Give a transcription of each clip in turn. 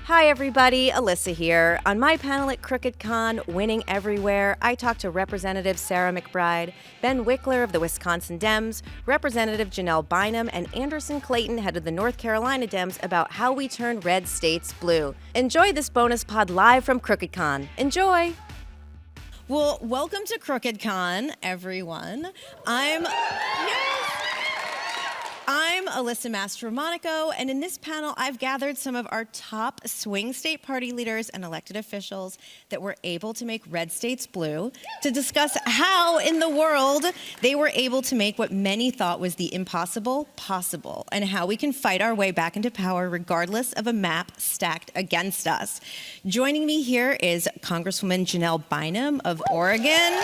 Hi everybody, Alyssa here. On my panel at CrookedCon, Winning Everywhere, I talked to Representative Sarah McBride, Ben Wikler of the Wisconsin Dems, Representative Janelle Bynum, and Anderson Clayton, head of the North Carolina Dems, about how we turn red states blue. Enjoy this bonus pod live from CrookedCon. Enjoy! Well, welcome to CrookedCon, everyone. I'm Alyssa Mastromonaco, and in this panel, I've gathered some of our top swing state party leaders and elected officials that were able to make red states blue to discuss how in the world they were able to make what many thought was the impossible possible, and how we can fight our way back into power regardless of a map stacked against us. Joining me here is Congresswoman Janelle Bynum of Oregon,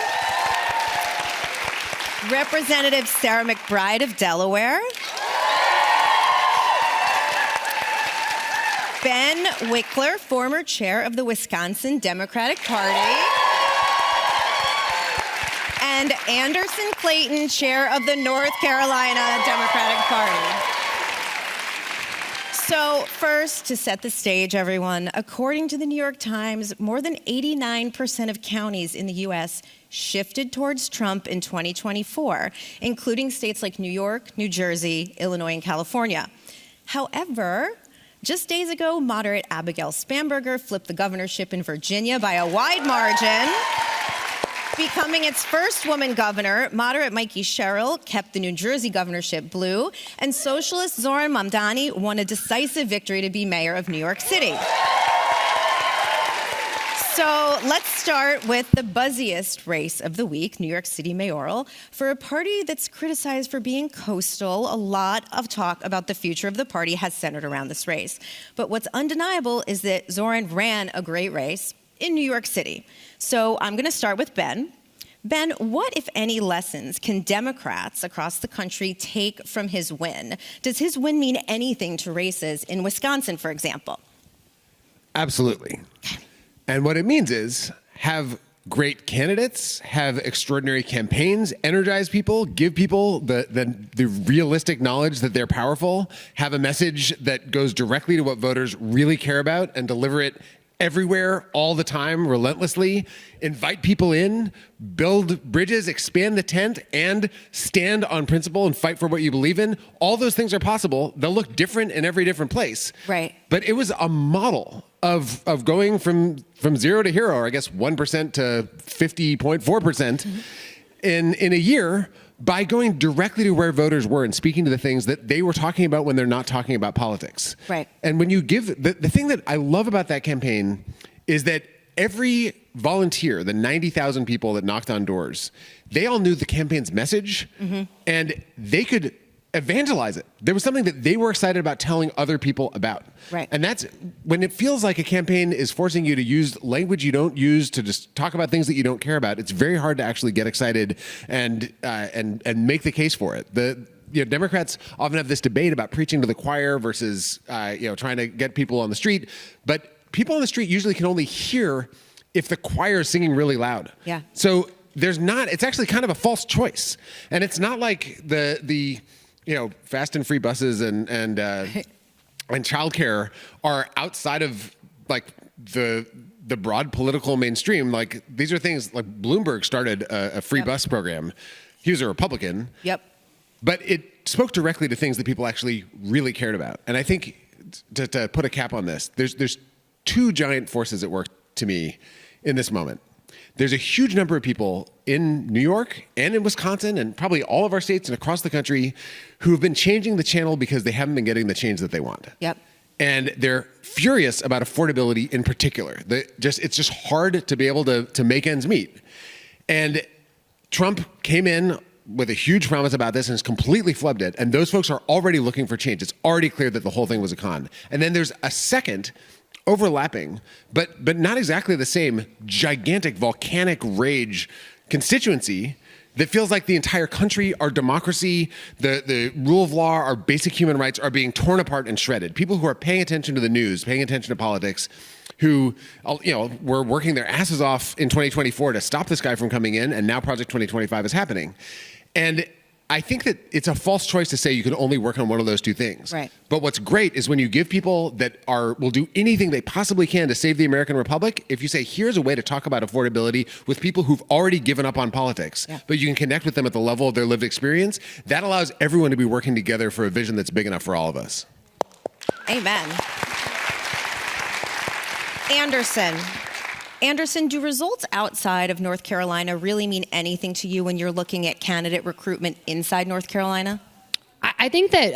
Representative Sarah McBride of Delaware, Ben Wikler, former chair of the Wisconsin Democratic Party, and Anderson Clayton, chair of the North Carolina Democratic Party. So first, to set the stage, everyone, according to the New York Times, more than 89% of counties in the U.S. shifted towards Trump in 2024, including states like New York, New Jersey, Illinois, and California. However, just days ago, moderate Abigail Spanberger flipped the governorship in Virginia by a wide margin, becoming its first woman governor. Moderate Mikey Sherrill kept the New Jersey governorship blue, and socialist Zohran Mamdani won a decisive victory to be mayor of New York City. So let's start with the buzziest race of the week, New York City mayoral. For a party that's criticized for being coastal, a lot of talk about the future of the party has centered around this race. But what's undeniable is that Zohran ran a great race in New York City. So I'm going to start with Ben. Ben, what, if any, lessons can Democrats across the country take from his win? Does his win mean anything to races in Wisconsin, for example? Absolutely. And what it means is have great candidates, have extraordinary campaigns, energize people, give people the realistic knowledge that they're powerful, have a message that goes directly to what voters really care about and deliver it everywhere, all the time, relentlessly, invite people in, build bridges, expand the tent, and stand on principle and fight for what you believe in. All those things are possible. They'll look different in every different place. Right. But it was a model of going from zero to hero, or I guess 1% to 50.4% in a year, by going directly to where voters were and speaking to the things that they were talking about when they're not talking about politics. Right. And when you give, the thing that I love about that campaign is that every volunteer, the 90,000 people that knocked on doors, they all knew the campaign's message, and they could evangelize it. There was something that they were excited about telling other people about. Right. And that's when it feels like a campaign is forcing you to use language you don't use to just talk about things that you don't care about. It's very hard to actually get excited and make the case for it. Democrats often have this debate about preaching to the choir versus trying to get people on the street, but people on the street usually can only hear if the choir is singing really loud. Yeah. So it's actually kind of a false choice. And it's not like the fast and free buses and childcare are outside of like the broad political mainstream. Like these are things like Bloomberg started a free bus program. He was a Republican. Yep. But it spoke directly to things that people actually really cared about. And I think to put a cap on this, there's two giant forces at work to me in this moment. There's a huge number of people in New York and in Wisconsin and probably all of our states and across the country who have been changing the channel because they haven't been getting the change that they want. Yep. And they're furious about affordability in particular. It's just hard to be able to make ends meet. And Trump came in with a huge promise about this and has completely flubbed it. And those folks are already looking for change. It's already clear that the whole thing was a con. And then there's a second overlapping, but not exactly the same, gigantic volcanic rage constituency that feels like the entire country, our democracy, the rule of law, our basic human rights are being torn apart and shredded. People who are paying attention to the news, paying attention to politics, who were working their asses off in 2024 to stop this guy from coming in, and now Project 2025 is happening. And I think that it's a false choice to say you can only work on one of those two things. Right. But what's great is when you give people that will do anything they possibly can to save the American Republic, if you say, here's a way to talk about affordability with people who've already given up on politics, but you can connect with them at the level of their lived experience, that allows everyone to be working together for a vision that's big enough for all of us. Amen. Anderson, do results outside of North Carolina really mean anything to you when you're looking at candidate recruitment inside North Carolina? I think that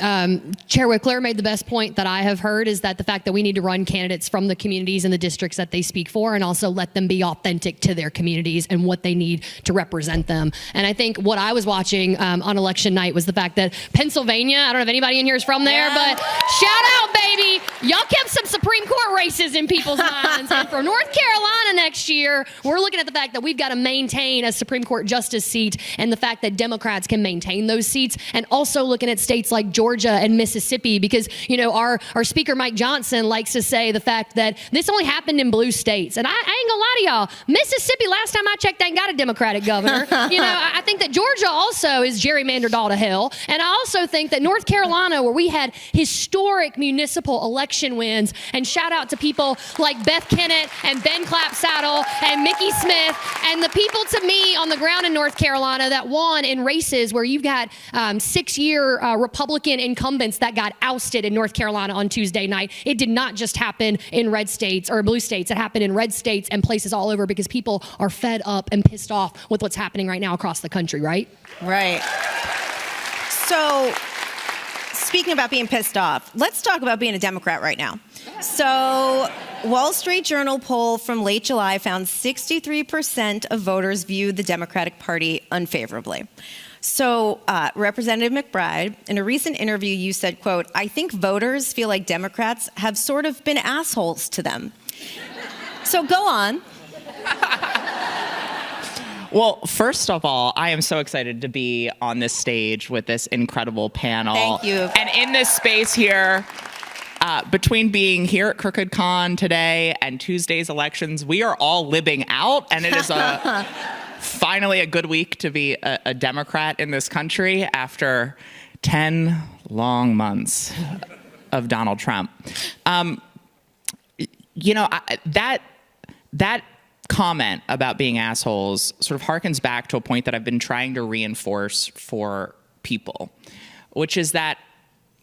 Chair Wikler made the best point that I have heard, is that the fact that we need to run candidates from the communities and the districts that they speak for, and also let them be authentic to their communities and what they need to represent them. And I think what I was watching on election night was the fact that Pennsylvania, I don't know if anybody in here is from there, but shout out, baby. Y'all kept some Supreme Court races in people's minds. And for North Carolina next year, we're looking at the fact that we've got to maintain a Supreme Court justice seat, and the fact that Democrats can maintain those seats, and also looking at states like Georgia and Mississippi, because, you know, our Speaker Mike Johnson likes to say the fact that this only happened in blue states. And I ain't gonna lie to y'all, Mississippi, last time I checked, ain't got a Democratic governor. You know, I think that Georgia also is gerrymandered all to hell. And I also think that North Carolina, where we had historic municipal election wins, and shout out to people like Beth Kennett and Ben Clapsaddle and Mickey Smith, and the people to me on the ground in North Carolina that won in races where you've got 6-year Republican incumbents that got ousted in North Carolina on Tuesday night. It did not just happen in red states or blue states. It happened in red states and places all over, because people are fed up and pissed off with what's happening right now across the country, right? Right. So, speaking about being pissed off, let's talk about being a Democrat right now. So, Wall Street Journal poll from late July found 63% of voters viewed the Democratic Party unfavorably. So, Representative McBride, in a recent interview, you said, quote, "I think voters feel like Democrats have sort of been assholes to them." So go on. Well, first of all, I am so excited to be on this stage with this incredible panel. Thank you. And in this space here, between being here at Crooked Con today and Tuesday's elections, we are all living out, and it is finally a good week to be a Democrat in this country after 10 long months of Donald Trump. You know, that comment about being assholes sort of harkens back to a point that I've been trying to reinforce for people, which is that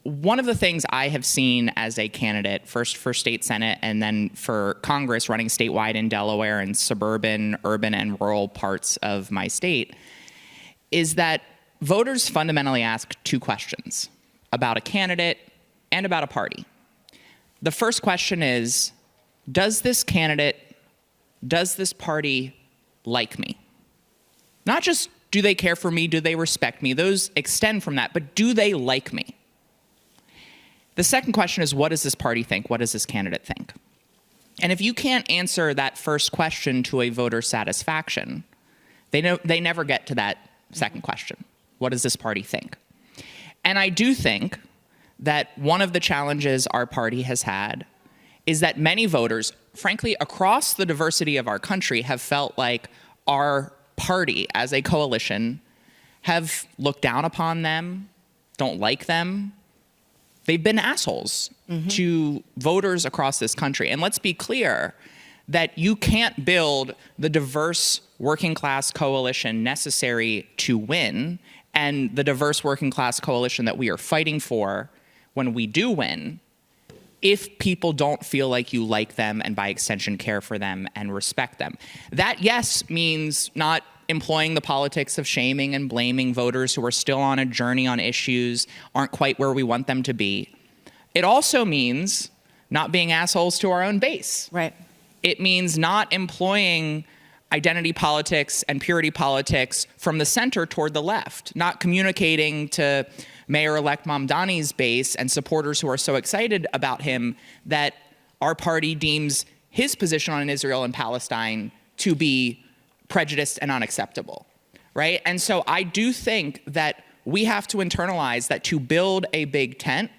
one of the things I have seen as a candidate, first for state senate and then for Congress, running statewide in Delaware and suburban, urban, and rural parts of my state, is that voters fundamentally ask two questions about a candidate and about a party. The first question is, does this party like me? Not just do they care for me, do they respect me? Those extend from that, but do they like me? The second question is, what does this party think? What does this candidate think? And if you can't answer that first question to a voter's satisfaction, they never get to that second question. What does this party think? And I do think that one of the challenges our party has had is that many voters, frankly, across the diversity of our country, have felt like our party as a coalition have looked down upon them, don't like them. They've been assholes to voters across this country. And let's be clear that you can't build the diverse working class coalition necessary to win, and the diverse working class coalition that we are fighting for when we do win, if people don't feel like you like them and by extension care for them and respect them. That, yes, means not employing the politics of shaming and blaming voters who are still on a journey on issues, aren't quite where we want them to be. It also means not being assholes to our own base. Right. It means not employing identity politics and purity politics from the center toward the left, not communicating to Mayor-elect Mamdani's base and supporters who are so excited about him that our party deems his position on Israel and Palestine to be prejudiced and unacceptable, right? And so I do think that we have to internalize that to build a big tent,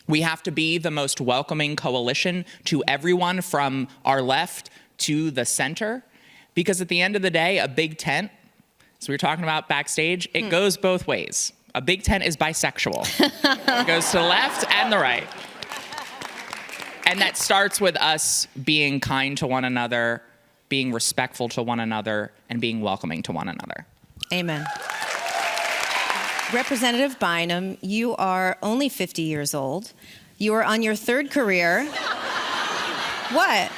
we have to be the most welcoming coalition to everyone from our left to the center, because at the end of the day, a big tent, as we were talking about backstage, it goes both ways. A big tent is bisexual. It goes to the left and the right. And that starts with us being kind to one another, being respectful to one another, and being welcoming to one another. Amen. Representative Bynum, you are only 50 years old. You are on your third career. What?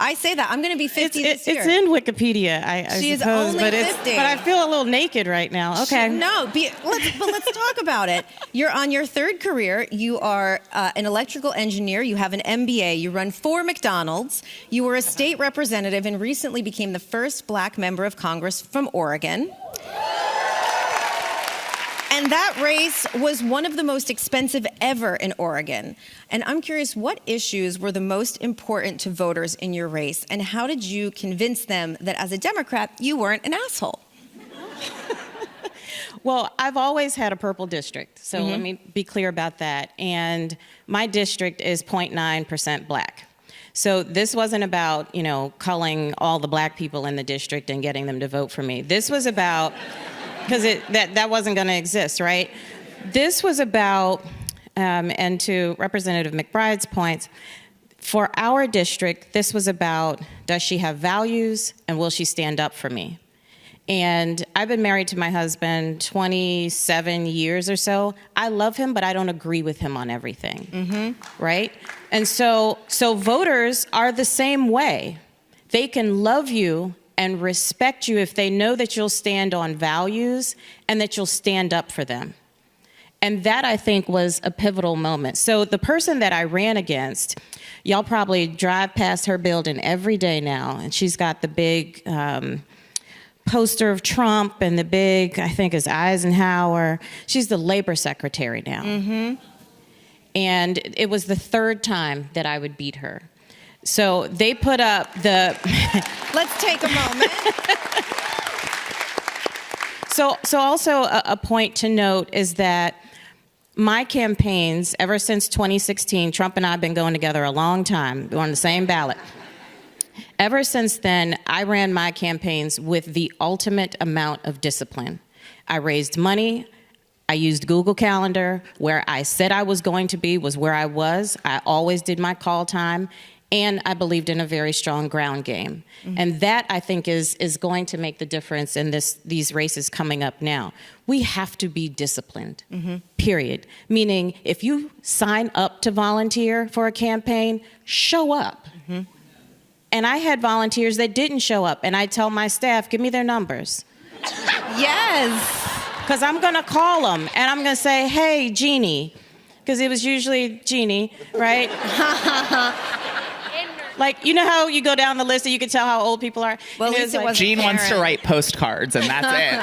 I say that. I'm going to be 50 this year. It's in Wikipedia, I She is suppose, only but 50. but I feel a little naked right now. Okay. No, let's talk about it. You're on your third career. You are an electrical engineer. You have an MBA. You run 4 McDonald's. You were a state representative and recently became the first black member of Congress from Oregon. And that race was one of the most expensive ever in Oregon. And I'm curious, what issues were the most important to voters in your race? And how did you convince them that as a Democrat, you weren't an asshole? Well, I've always had a purple district, so let me be clear about that. And my district is 0.9% black. So this wasn't about, culling all the black people in the district and getting them to vote for me. This was about... because that wasn't going to exist, right? This was about, and to Representative McBride's points, for our district, this was about, does she have values and will she stand up for me? And I've been married to my husband 27 years or so. I love him, but I don't agree with him on everything, right? And so voters are the same way. They can love you and respect you if they know that you'll stand on values and that you'll stand up for them. And that, I think, was a pivotal moment. So the person that I ran against, y'all probably drive past her building every day now, and she's got the big poster of Trump and the big, I think, is Eisenhower. She's the labor secretary now. And it was the third time that I would beat her. So they put up the... Let's take a moment. So also a point to note is that my campaigns, ever since 2016, Trump and I have been going together a long time. We're on the same ballot. Ever since then, I ran my campaigns with the ultimate amount of discipline. I raised money. I used Google Calendar. Where I said I was going to be was where I was. I always did my call time. And I believed in a very strong ground game. And that, I think, is going to make the difference in these races coming up now. We have to be disciplined, period. Meaning, if you sign up to volunteer for a campaign, show up. And I had volunteers that didn't show up. And I tell my staff, give me their numbers. Yes. Because I'm going to call them. And I'm going to say, hey, Jeannie. Because it was usually Jeannie, right? Like, you know how you go down the list and you can tell how old people are? Well, at least it wasn't Jean wants to write postcards, and that's it.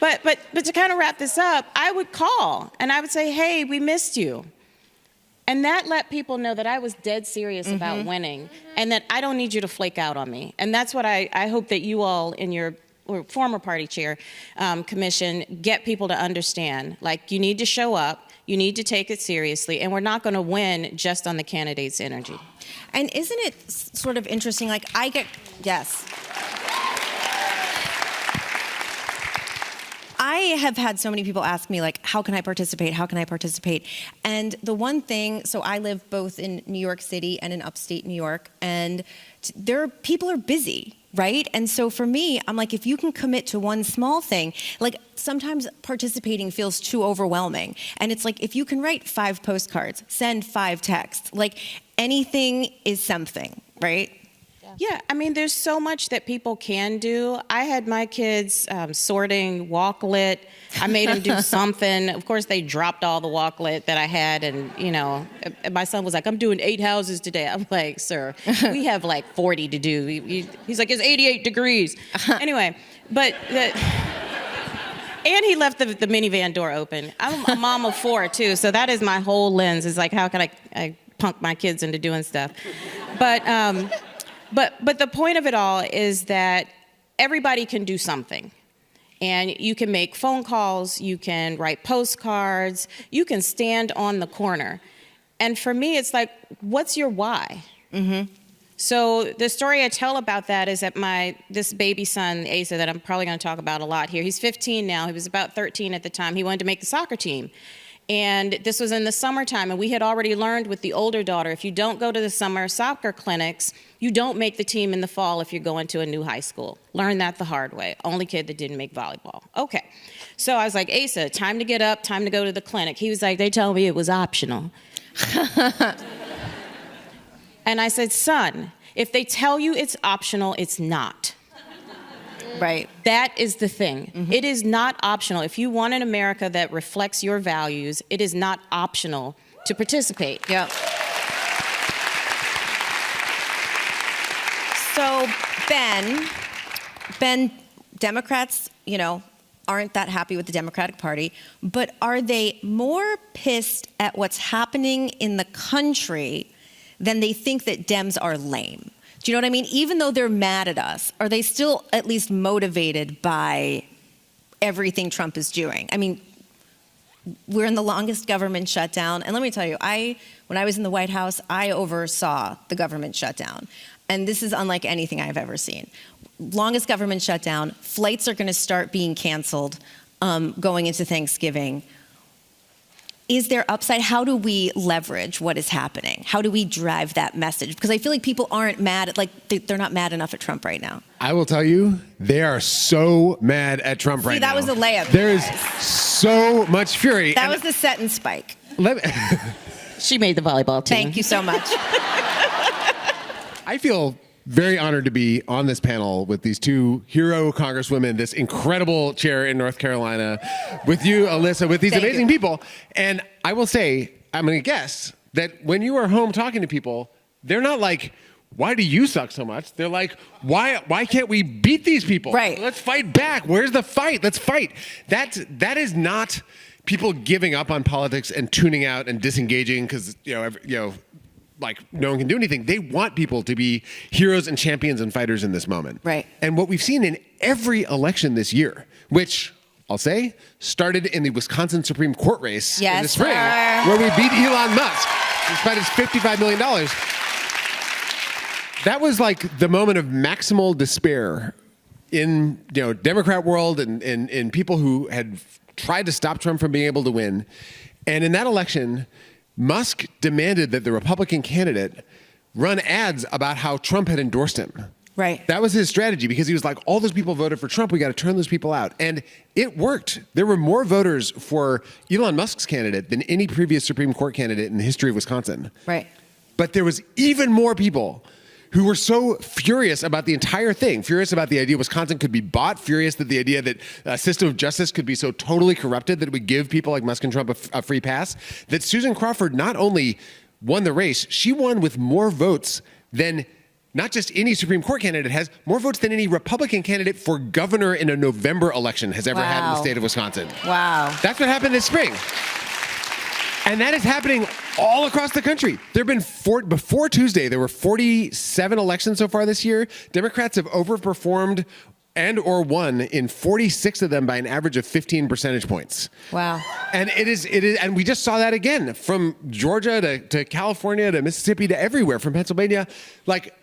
But to kind of wrap this up, I would call and I would say, hey, we missed you. And that let people know that I was dead serious about winning and that I don't need you to flake out on me. And that's what I hope that you all in your or former party chair commission get people to understand. Like, you need to show up. You need to take it seriously, and we're not going to win just on the candidate's energy. And isn't it sort of interesting? Like, yes. I have had so many people ask me, like, how can I participate? How can I participate? And the one thing, so I live both in New York City and in upstate New York, and people are busy. Right? And so for me, I'm like, if you can commit to one small thing, like sometimes participating feels too overwhelming. And it's like, if you can write 5 postcards, send 5 texts, like anything is something, right? Yeah, I mean, there's so much that people can do. I had my kids sorting walklet. I made them do something. Of course, they dropped all the walklet that I had, and my son was like, I'm doing 8 houses today. I'm like, sir, we have like 40 to do. He's like, it's 88 degrees. Anyway, and he left the minivan door open. I'm a mom of 4 too, so that is my whole lens, is like, how can I punk my kids into doing stuff? But the point of it all is that everybody can do something. And you can make phone calls, you can write postcards, you can stand on the corner. And for me, it's like, what's your why? So the story I tell about that is that this baby son, Asa, that I'm probably going to talk about a lot here, he's 15 now. He was about 13 at the time. He wanted to make the soccer team. And this was in the summertime, and we had already learned with the older daughter, if you don't go to the summer soccer clinics, you don't make the team in the fall if you're going to a new high school. Learned that the hard way. Only kid that didn't make volleyball. Okay. So I was like, Asa, time to get up, time to go to the clinic. He was like, they told me it was optional. And I said, son, if they tell you it's optional, it's not. Right. That is the thing. Mm-hmm. It is not optional. If you want an America that reflects your values, it is not optional to participate. Yeah. So, Ben, Democrats, aren't that happy with the Democratic Party, but are they more pissed at what's happening in the country than they think that Dems are lame? Do you know what I mean? Even though they're mad at us, are they still at least motivated by everything Trump is doing? I mean, we're in the longest government shutdown. And let me tell you, when I was in the White House, I oversaw the government shutdown. And this is unlike anything I've ever seen. Longest government shutdown. Flights are going to start being canceled going into Thanksgiving. Is there upside? How do we leverage what is happening? How do we drive that message? Because I feel like people aren't mad they're not mad enough at Trump right now. I will tell you, they are so mad at Trump right now. See, that was a layup. There is so much fury. That was the set and spike. She made the volleyball team. Thank you so much. I feel very honored to be on this panel with these two hero congresswomen, this incredible chair in North Carolina, with you, Alyssa, with these amazing people. And I will say, I'm going to guess that when you are home talking to people, they're not like, why do you suck so much? They're like, why can't we beat these people? Right. Let's fight back. Where's the fight? Let's fight. That is not people giving up on politics and tuning out and disengaging because, like no one can do anything. They want people to be heroes and champions and fighters in this moment. Right. And what we've seen in every election this year, which I'll say started in the Wisconsin Supreme Court race in the spring, where we beat Elon Musk despite his $55 million. That was like the moment of maximal despair in Democrat world and in people who had tried to stop Trump from being able to win. And in that election, Musk demanded that the Republican candidate run ads about how Trump had endorsed him. Right. That was his strategy because he was like, all those people voted for Trump. We got to turn those people out. And it worked. There were more voters for Elon Musk's candidate than any previous Supreme Court candidate in the history of Wisconsin. Right. But there was even more people who were so furious about the entire thing, furious about the idea Wisconsin could be bought, furious that the idea that a system of justice could be so totally corrupted that it would give people like Musk and Trump a free pass, that Susan Crawford not only won the race, she won with more votes than not just any Supreme Court candidate has, more votes than any Republican candidate for governor in a November election has ever had in the state of Wisconsin. Wow. That's what happened this spring. And that is happening all across the country. There have been before Tuesday, there were 47 elections so far this year. Democrats have overperformed and or won in 46 of them by an average of 15 percentage points. Wow. And it is, and we just saw that again from Georgia to California to Mississippi to everywhere, from Pennsylvania. Like,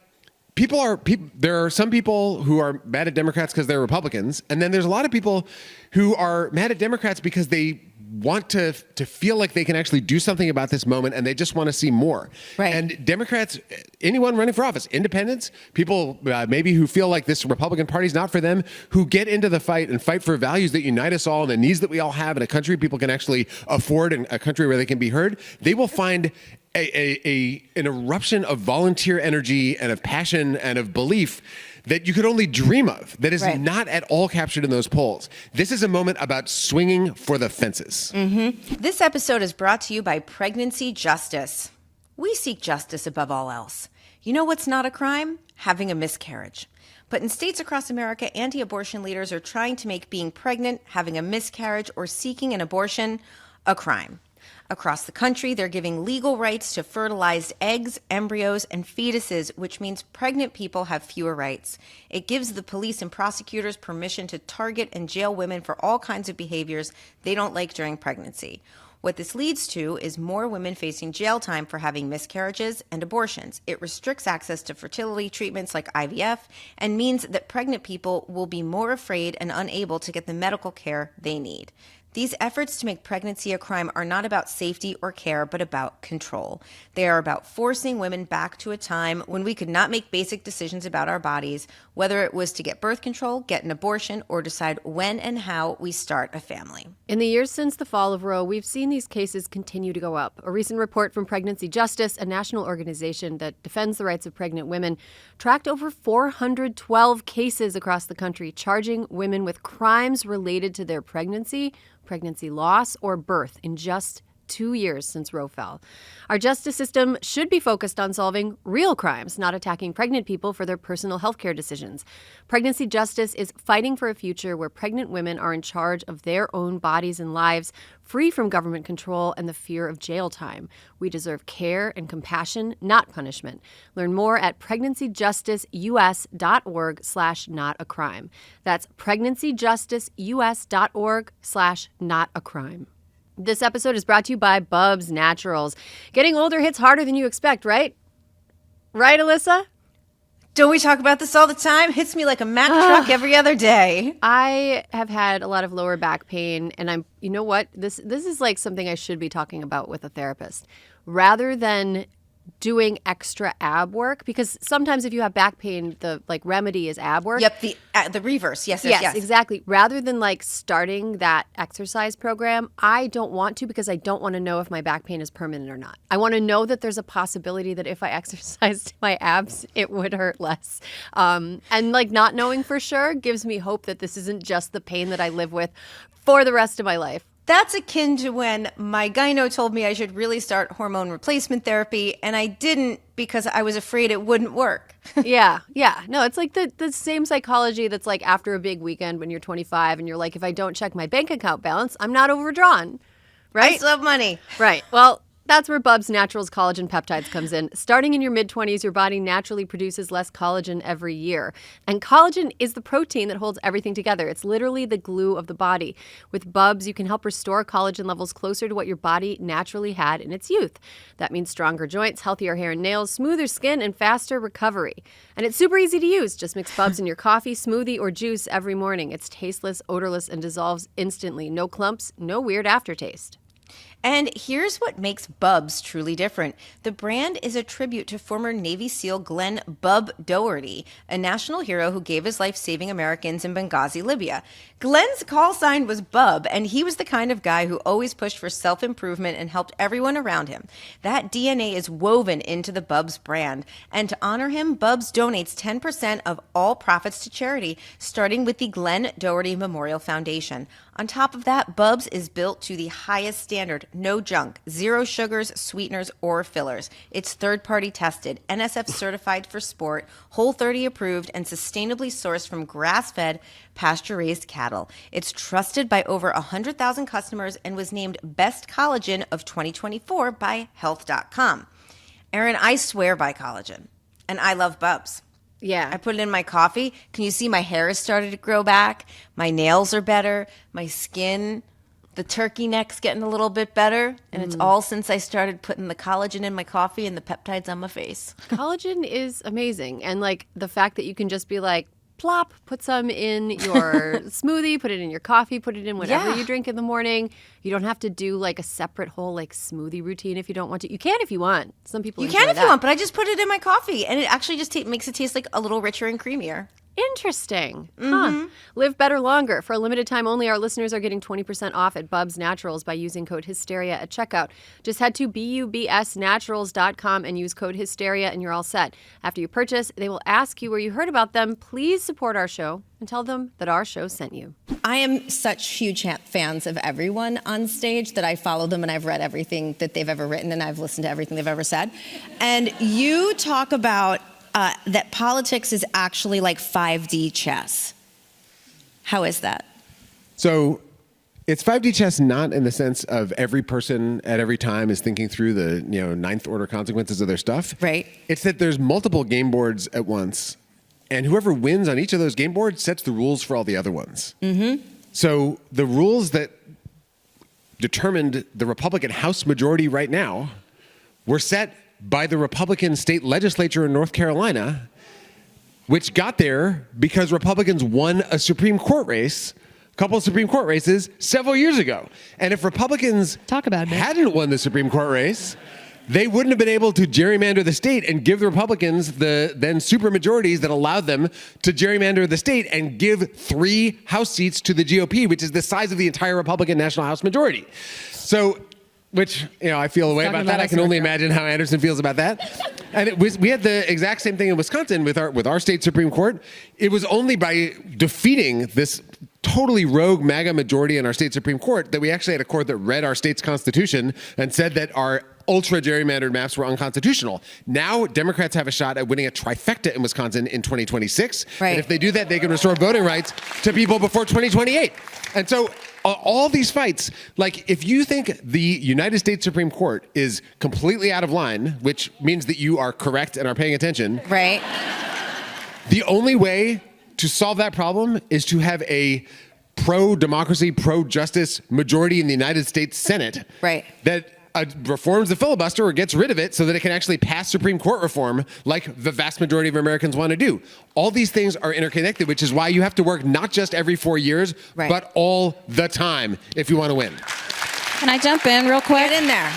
there are some people who are mad at Democrats because they're Republicans, and then there's a lot of people who are mad at Democrats because they want to feel like they can actually do something about this moment, and they just want to see more. Right. And Democrats, anyone running for office, independents, people maybe who feel like this Republican Party is not for them, who get into the fight and fight for values that unite us all and the needs that we all have in a country people can actually afford, and a country where they can be heard, they will find an eruption of volunteer energy and of passion and of belief that you could only dream of, that is not at all captured in those polls. This is a moment about swinging for the fences. Mm-hmm. This episode is brought to you by Pregnancy Justice. We seek justice above all else. You know what's not a crime? Having a miscarriage. But in states across America, anti-abortion leaders are trying to make being pregnant, having a miscarriage, or seeking an abortion a crime. Across the country, they're giving legal rights to fertilized eggs, embryos, and fetuses, which means pregnant people have fewer rights. It gives the police and prosecutors permission to target and jail women for all kinds of behaviors they don't like during pregnancy. What this leads to is more women facing jail time for having miscarriages and abortions. It restricts access to fertility treatments like IVF and means that pregnant people will be more afraid and unable to get the medical care they need. These efforts to make pregnancy a crime are not about safety or care, but about control. They are about forcing women back to a time when we could not make basic decisions about our bodies, whether it was to get birth control, get an abortion, or decide when and how we start a family. In the years since the fall of Roe, we've seen these cases continue to go up. A recent report from Pregnancy Justice, a national organization that defends the rights of pregnant women, tracked over 412 cases across the country, charging women with crimes related to their pregnancy loss, or birth in just 2 years since Roe fell. Our justice system should be focused on solving real crimes, not attacking pregnant people for their personal health care decisions. Pregnancy Justice is fighting for a future where pregnant women are in charge of their own bodies and lives, free from government control and the fear of jail time. We deserve care and compassion, not punishment. Learn more at pregnancyjusticeus.org/notacrime. That's pregnancyjusticeus.org/notacrime. This episode is brought to you by Bubs Naturals. Getting older hits harder than you expect, right? Right, Alyssa? Don't we talk about this all the time? Hits me like a Mack truck every other day. I have had a lot of lower back pain, and you know what? This is like something I should be talking about with a therapist. Rather than doing extra ab work, because sometimes if you have back pain, the remedy is ab work. Yep, the reverse. Yes, exactly. Rather than starting that exercise program, I don't want to, because I don't want to know if my back pain is permanent or not. I want to know that there's a possibility that if I exercised my abs, it would hurt less. And not knowing for sure gives me hope that this isn't just the pain that I live with for the rest of my life. That's akin to when my gyno told me I should really start hormone replacement therapy, and I didn't because I was afraid it wouldn't work. Yeah. No, it's like the same psychology that's like after a big weekend when you're 25 and you're like, if I don't check my bank account balance, I'm not overdrawn, right? I still have money. Right. Well, that's where Bubs Naturals Collagen Peptides comes in. Starting in your mid-20s, your body naturally produces less collagen every year. And collagen is the protein that holds everything together. It's literally the glue of the body. With Bubs, you can help restore collagen levels closer to what your body naturally had in its youth. That means stronger joints, healthier hair and nails, smoother skin, and faster recovery. And it's super easy to use. Just mix Bubs in your coffee, smoothie, or juice every morning. It's tasteless, odorless, and dissolves instantly. No clumps, no weird aftertaste. And here's what makes Bubs truly different. The brand is a tribute to former Navy SEAL Glenn Bub Doherty, a national hero who gave his life saving Americans in Benghazi, Libya. Glenn's call sign was Bub, and he was the kind of guy who always pushed for self-improvement and helped everyone around him. That DNA is woven into the Bubs brand. And to honor him, Bubs donates 10% of all profits to charity, starting with the Glenn Doherty Memorial Foundation. On top of that, Bubs is built to the highest standard. No junk, zero sugars, sweeteners, or fillers. It's third-party tested, NSF certified for sport, Whole30 approved, and sustainably sourced from grass-fed, pasture-raised cattle. It's trusted by over 100,000 customers and was named Best Collagen of 2024 by Health.com. Erin, I swear by collagen, and I love Bubs. Yeah. I put it in my coffee. Can you see my hair has started to grow back? My nails are better. My skin, the turkey neck's getting a little bit better. And it's all since I started putting the collagen in my coffee and the peptides on my face. Collagen is amazing. And the fact that you can just be like, plop, put some in your smoothie, put it in your coffee, put it in whatever you drink in the morning. You don't have to do a separate whole smoothie routine if you don't want to. You can if you want. Some people You can if you want, but I just put it in my coffee, and it actually just makes it taste a little richer and creamier. Interesting. Huh. Live better longer. For a limited time only, our listeners are getting 20% off at Bubs Naturals by using code Hysteria at checkout. Just head to bubsnaturals.com and use code Hysteria and you're all set. After you purchase, they will ask you where you heard about them. Please support our show and tell them that our show sent you. I am such huge fans of everyone on stage that I follow them and I've read everything that they've ever written and I've listened to everything they've ever said. And you talk about that politics is actually like 5D chess. How is that? So it's 5D chess, not in the sense of every person at every time is thinking through the ninth order consequences of their stuff. Right. It's that there's multiple game boards at once, and whoever wins on each of those game boards sets the rules for all the other ones. Mm-hmm. So the rules that determined the Republican House majority right now were set by the Republican state legislature in North Carolina, which got there because Republicans won a Supreme Court race, a couple of Supreme Court races several years ago. And if Republicans hadn't won the Supreme Court race, they wouldn't have been able to gerrymander the state and give the Republicans the then supermajorities that allowed them to gerrymander the state and give 3 House seats to the GOP, which is the size of the entire Republican National House majority. So, which, I feel a way about that. I can only imagine how Anderson feels about that. And we had the exact same thing in Wisconsin with our state Supreme Court. It was only by defeating this totally rogue MAGA majority in our state Supreme Court that we actually had a court that read our state's constitution and said that our ultra gerrymandered maps were unconstitutional. Now Democrats have a shot at winning a trifecta in Wisconsin in 2026. Right. And if they do that, they can restore voting rights to people before 2028. And so all these fights, like if you think the United States Supreme Court is completely out of line, which means that you are correct and are paying attention. Right. The only way to solve that problem is to have a pro-democracy, pro-justice majority in the United States Senate. Right. That reforms the filibuster or gets rid of it so that it can actually pass Supreme Court reform like the vast majority of Americans want to do. All these things are interconnected, which is why you have to work not just every 4 years, but all the time if you want to win. Can I jump in real quick? Get in there.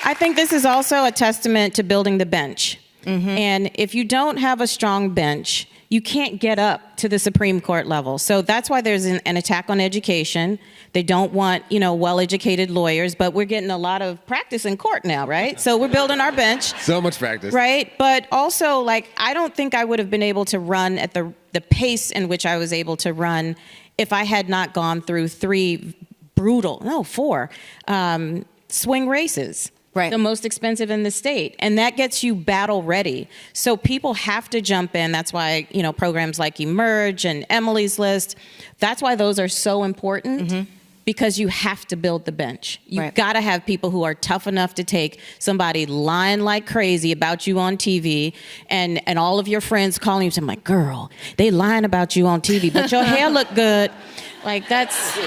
I think this is also a testament to building the bench. Mm-hmm. And if you don't have a strong bench, you can't get up to the Supreme Court level. So that's why there's an attack on education. They don't want, well-educated lawyers, but we're getting a lot of practice in court now, right? So we're building our bench. So much practice. Right? But also, I don't think I would have been able to run at the pace in which I was able to run if I had not gone through 4 swing races. Right. The most expensive in the state. And that gets you battle ready. So people have to jump in. That's why, programs like Emerge and Emily's List, that's why those are so important, because you have to build the bench. You've got to have people who are tough enough to take somebody lying like crazy about you on TV and all of your friends calling you saying, like, girl, they lying about you on TV, but your hair look good. Like, that's...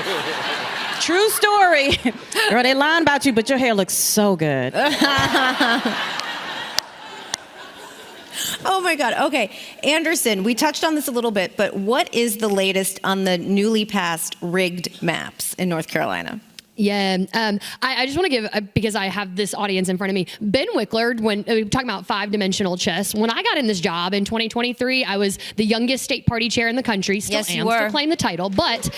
True story. Girl, they lying about you, but your hair looks so good. Oh my God. Okay. Anderson, we touched on this a little bit, but what is the latest on the newly passed rigged maps in North Carolina? Yeah, I just want to give, because I have this audience in front of me, Ben Wikler, when we were talking about 5-dimensional chess, when I got in this job in 2023, I was the youngest state party chair in the country, still still claim the title, but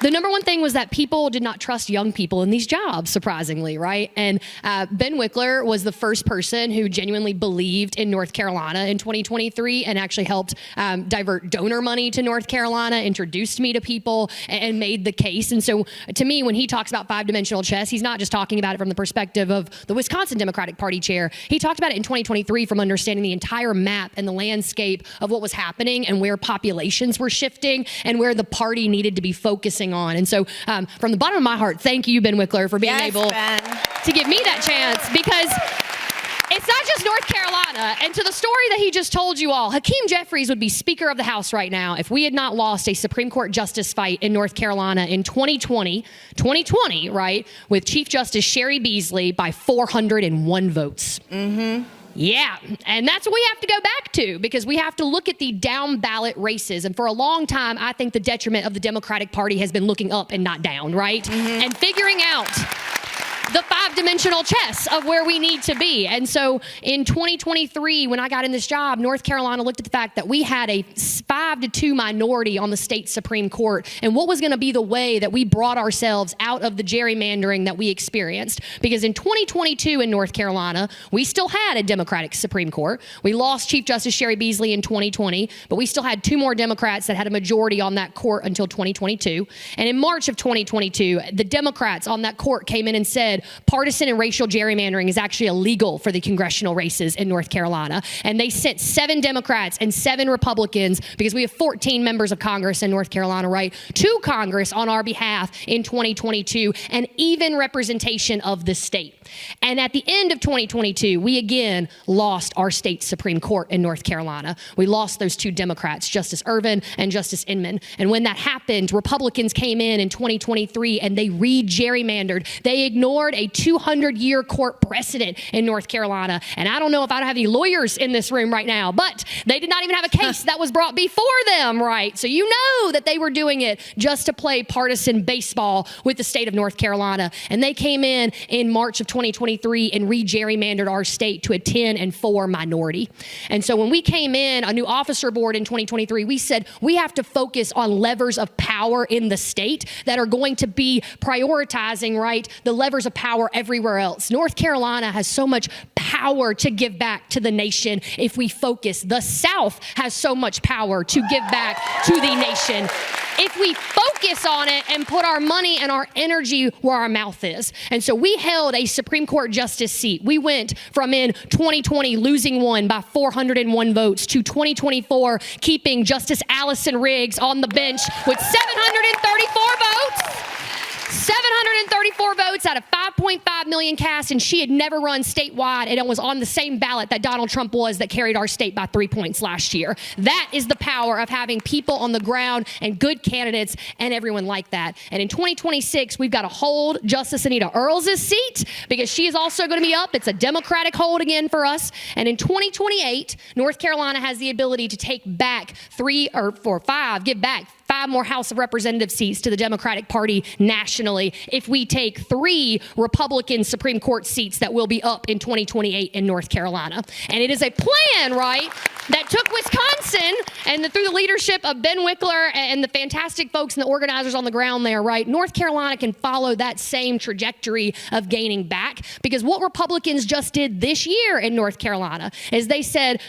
the number one thing was that people did not trust young people in these jobs, surprisingly, right? And Ben Wikler was the first person who genuinely believed in North Carolina in 2023 and actually helped divert donor money to North Carolina, introduced me to people, and made the case. And so to me, when he talks about 5-dimensional chess, he's not just talking about it from the perspective of the Wisconsin Democratic Party chair. He talked about it in 2023 from understanding the entire map and the landscape of what was happening and where populations were shifting and where the party needed to be focusing on. And so from the bottom of my heart, thank you, Ben Wikler, for being able to give me that chance, because it's not just North Carolina. And to the story that he just told you all, Hakeem Jeffries would be Speaker of the House right now if we had not lost a Supreme Court justice fight in North Carolina in 2020, right, with Chief Justice Sherry Beasley by 401 votes. Mm-hmm. Yeah, and that's what we have to go back to, because we have to look at the down ballot races. And for a long time, I think the detriment of the Democratic Party has been looking up and not down, right? Mm-hmm. And figuring out the 5-dimensional chess of where we need to be. And so in 2023, when I got in this job, North Carolina looked at the fact that we had a 5-2 minority on the state Supreme Court, and what was going to be the way that we brought ourselves out of the gerrymandering that we experienced. Because in 2022 in North Carolina, we still had a Democratic Supreme Court. We lost Chief Justice Sherry Beasley in 2020, but we still had 2 more Democrats that had a majority on that court until 2022. And in March of 2022, the Democrats on that court came in and said, party partisan and racial gerrymandering is actually illegal for the congressional races in North Carolina. And they sent 7 Democrats and 7 Republicans, because we have 14 members of Congress in North Carolina, right, to Congress on our behalf in 2022, and even representation of the state. And at the end of 2022, we again lost our state Supreme Court in North Carolina. We lost those 2 Democrats, Justice Ervin and Justice Inman. And when that happened, Republicans came in 2023 and they re-gerrymandered. They ignored a 200-year court precedent in North Carolina. And I don't know if I don't have any lawyers in this room right now, but they did not even have a case that was brought before them, right? So you know that they were doing it just to play partisan baseball with the state of North Carolina. And they came in March of 2023 and re-gerrymandered our state to a 10-4 minority. And so when we came in, a new officer board in 2023, we said we have to focus on levers of power in the state that are going to be prioritizing, right, the levers of power everywhere else. North Carolina has so much power to give back to the nation if we focus. The South has so much power to give back to the nation if we focus on it and put our money and our energy where our mouth is. And so we held a Supreme Court justice seat. We went from in 2020 losing one by 401 votes to 2024 keeping Justice Allison Riggs on the bench with 734 votes. 734 votes out of 5.5 million cast, and she had never run statewide, and it was on the same ballot that Donald Trump was that carried our state by 3 points last year. That is the power of having people on the ground and good candidates and everyone like that. And in 2026, we've got to hold Justice Anita Earls' seat because she is also going to be up. It's a Democratic hold again for us. And in 2028, North Carolina has the ability to take back give back 5 more House of Representative seats to the Democratic Party nationally if we take 3 Republican Supreme Court seats that will be up in 2028 in North Carolina. And it is a plan, right, that took Wisconsin and through the leadership of Ben Wikler and the fantastic folks and the organizers on the ground there, right, North Carolina can follow that same trajectory of gaining back, because what Republicans just did this year in North Carolina is they said,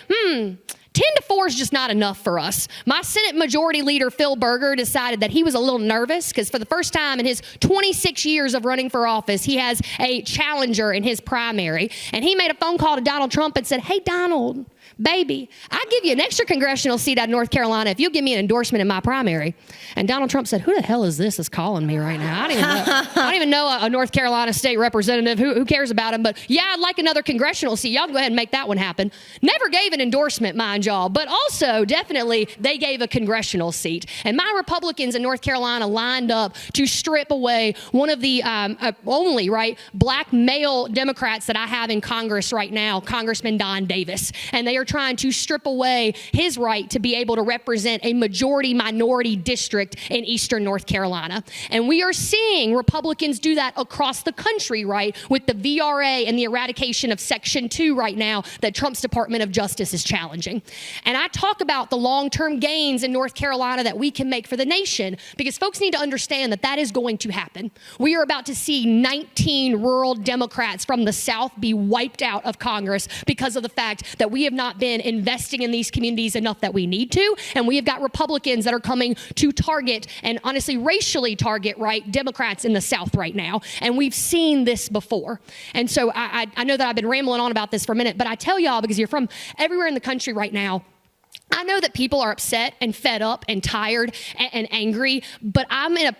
10-4 is just not enough for us. My Senate Majority Leader, Phil Berger, decided that he was a little nervous because for the first time in his 26 years of running for office, he has a challenger in his primary. And he made a phone call to Donald Trump and said, "Hey, Donald, baby, I'll give you an extra congressional seat out of North Carolina if you'll give me an endorsement in my primary." And Donald Trump said, "Who the hell is this that's calling me right now? I don't even know a North Carolina state representative. Who cares about him? But yeah, I'd like another congressional seat. Y'all go ahead and make that one happen." Never gave an endorsement, mind y'all, but also definitely they gave a congressional seat. And my Republicans in North Carolina lined up to strip away one of the only, right, black male Democrats that I have in Congress right now, Congressman Don Davis. And they are trying to strip away his right to be able to represent a majority-minority district in eastern North Carolina. And we are seeing Republicans do that across the country, right, with the VRA and the eradication of Section 2 right now that Trump's Department of Justice is challenging. And I talk about the long-term gains in North Carolina that we can make for the nation because folks need to understand that that is going to happen. We are about to see 19 rural Democrats from the South be wiped out of Congress because of the fact that we have not been investing in these communities enough that we need to. And we have got Republicans that are coming to target and honestly racially target, right, Democrats in the South right now. And we've seen this before. And so I know that I've been rambling on about this for a minute, but I tell y'all, because you're from everywhere in the country right now, I know that people are upset and fed up and tired and angry, but I'm in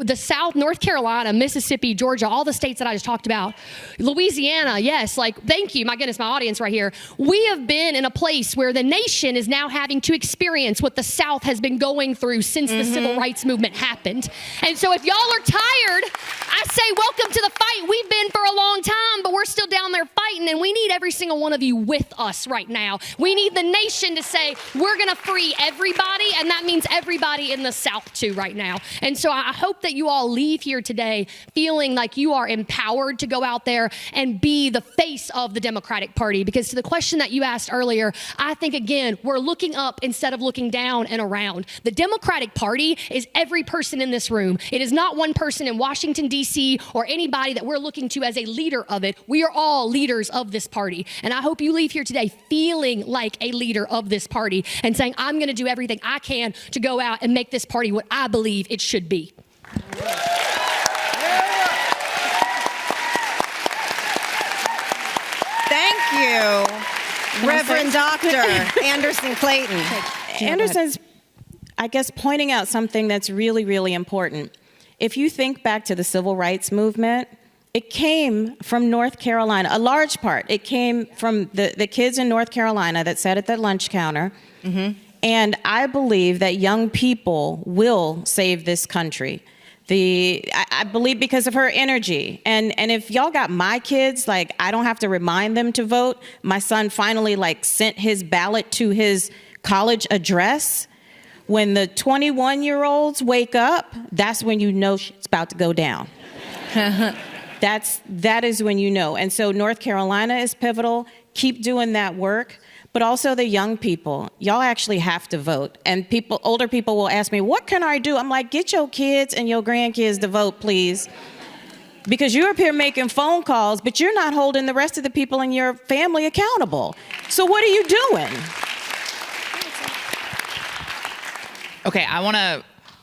the South, North Carolina, Mississippi, Georgia, all the states that I just talked about, Louisiana, yes, like, thank you, my goodness, my audience right here. We have been in a place where the nation is now having to experience what the South has been going through since the civil rights movement happened. And so if y'all are tired, I say welcome to the fight. We've been for a long time, but we're still down there fighting, and we need every single one of you with us right now. We need the nation to say, we're going to free everybody, and that means everybody in the South too right now. And so I hope that you all leave here today feeling like you are empowered to go out there and be the face of the Democratic Party. Because to the question that you asked earlier, I think, again, we're looking up instead of looking down and around. The Democratic Party is every person in this room. It is not one person in Washington, D.C. or anybody that we're looking to as a leader of it. We are all leaders of this party. And I hope you leave here today feeling like a leader of this party and saying, I'm going to do everything I can to go out and make this party what I believe it should be. Reverend Dr. Anderson Clayton. Anderson's, I guess, pointing out something that's really, really important. If you think back to the civil rights movement, it came from North Carolina, a large part. It came from the kids in North Carolina that sat at that lunch counter. Mm-hmm. And I believe that young people will save this country. I believe because of her energy. And if y'all got my kids, like, I don't have to remind them to vote. My son finally, like, sent his ballot to his college address. When the 21-year-olds wake up, that's when you know shit's about to go down. That is when you know. And so North Carolina is pivotal. Keep doing that work. But also the young people, y'all actually have to vote. And older people will ask me, what can I do? I'm like, get your kids and your grandkids to vote, please. Because you're up here making phone calls, but you're not holding the rest of the people in your family accountable. So what are you doing? Okay, I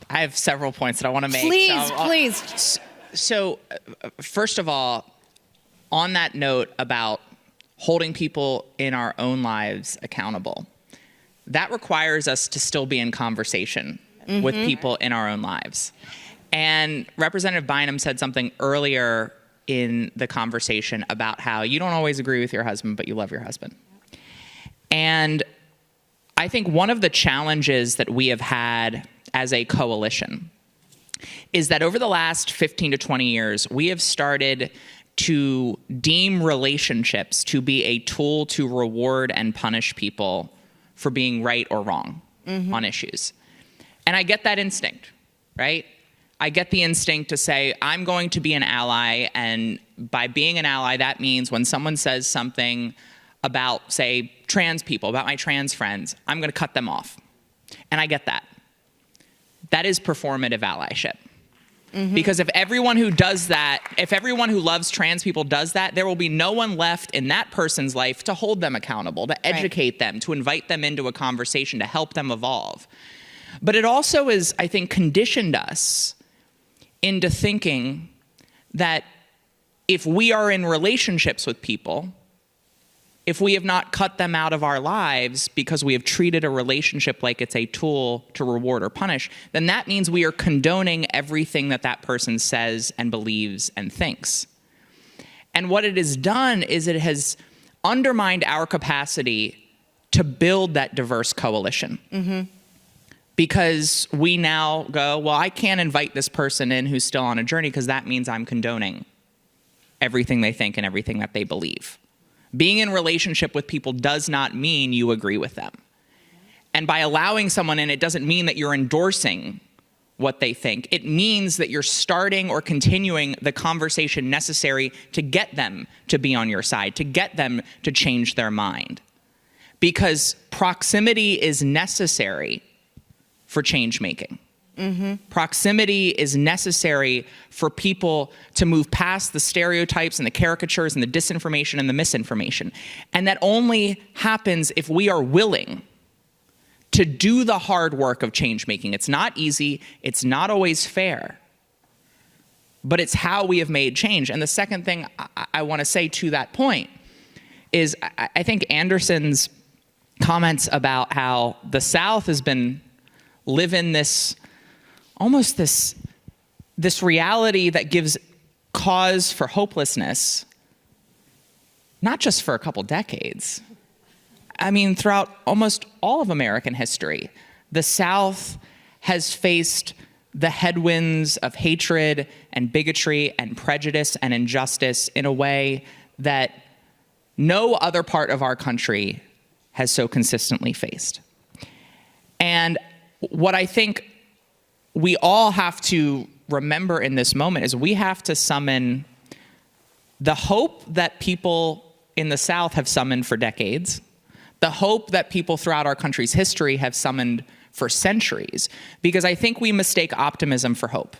have several points that I want to make. Please. So, first of all, on that note about holding people in our own lives accountable, that requires us to still be in conversation with people in our own lives. And Representative Bynum said something earlier in the conversation about how you don't always agree with your husband, but you love your husband. And I think one of the challenges that we have had as a coalition is that over the last 15 to 20 years, we have started to deem relationships to be a tool to reward and punish people for being right or wrong on issues. And I get that instinct, right? I get the instinct to say, I'm going to be an ally, and by being an ally, that means when someone says something about, say, trans people, about my trans friends, I'm going to cut them off. And I get that. That is performative allyship. Because if everyone who does that, if everyone who loves trans people does that, there will be no one left in that person's life to hold them accountable, to educate them, to invite them into a conversation, to help them evolve. But it also is, I think, conditioned us into thinking that if we are in relationships with people, if we have not cut them out of our lives because we have treated a relationship like it's a tool to reward or punish, then that means we are condoning everything that that person says and believes and thinks. And what it has done is it has undermined our capacity to build that diverse coalition. Because we now go, well, I can't invite this person in who's still on a journey because that means I'm condoning everything they think and everything that they believe. Being in relationship with people does not mean you agree with them. And by allowing someone in, it doesn't mean that you're endorsing what they think. It means that you're starting or continuing the conversation necessary to get them to be on your side, to get them to change their mind. Because proximity is necessary for change making. Proximity is necessary for people to move past the stereotypes and the caricatures and the disinformation and the misinformation. And that only happens if we are willing to do the hard work of change making. It's not easy. It's not always fair. But it's how we have made change. And the second thing I want to say to that point is I think Anderson's comments about how the South has been living this reality that gives cause for hopelessness, not just for a couple decades. I mean, throughout almost all of American history, the South has faced the headwinds of hatred and bigotry and prejudice and injustice in a way that no other part of our country has so consistently faced. And what I think we all have to remember in this moment is we have to summon the hope that people in the South have summoned for decades, the hope that people throughout our country's history have summoned for centuries, because I think we mistake optimism for hope.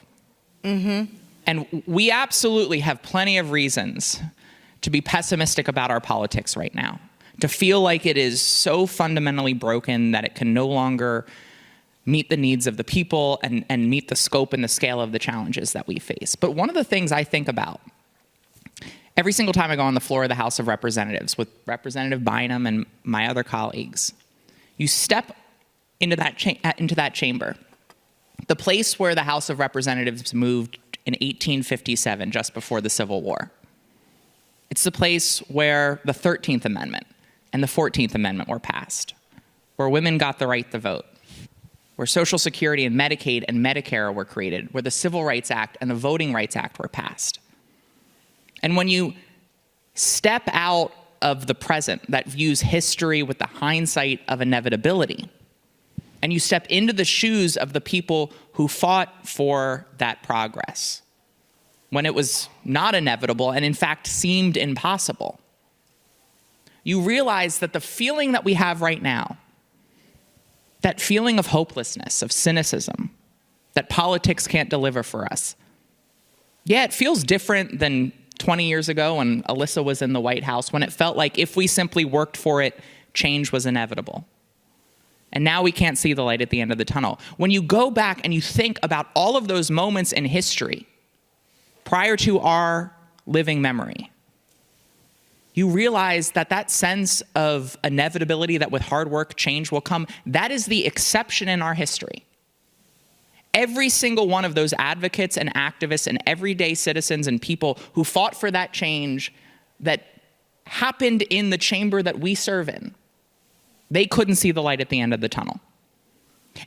And we absolutely have plenty of reasons to be pessimistic about our politics right now, to feel like it is so fundamentally broken that it can no longer meet the needs of the people and meet the scope and the scale of the challenges that we face. But one of the things I think about Every single time I go on the floor of the House of Representatives with Representative Bynum and my other colleagues, you step into that chamber, the place where the House of Representatives moved in 1857, just before the Civil War. It's the place where the 13th Amendment and the 14th Amendment were passed, where women got the right to vote, where Social Security and Medicaid and Medicare were created, where the Civil Rights Act and the Voting Rights Act were passed. And when you step out of the present that views history with the hindsight of inevitability, and you step into the shoes of the people who fought for that progress, when it was not inevitable and in fact seemed impossible, you realize that the feeling that we have right now, that feeling of hopelessness, of cynicism, that politics can't deliver for us, yeah, it feels different than 20 years ago when Alyssa was in the White House, when it felt like if we simply worked for it, change was inevitable. And now we can't see the light at the end of the tunnel. When you go back and you think about all of those moments in history prior to our living memory, you realize that that sense of inevitability that with hard work change will come, that is the exception in our history. Every single one of those advocates and activists and everyday citizens and people who fought for that change that happened in the chamber that we serve in, they couldn't see the light at the end of the tunnel.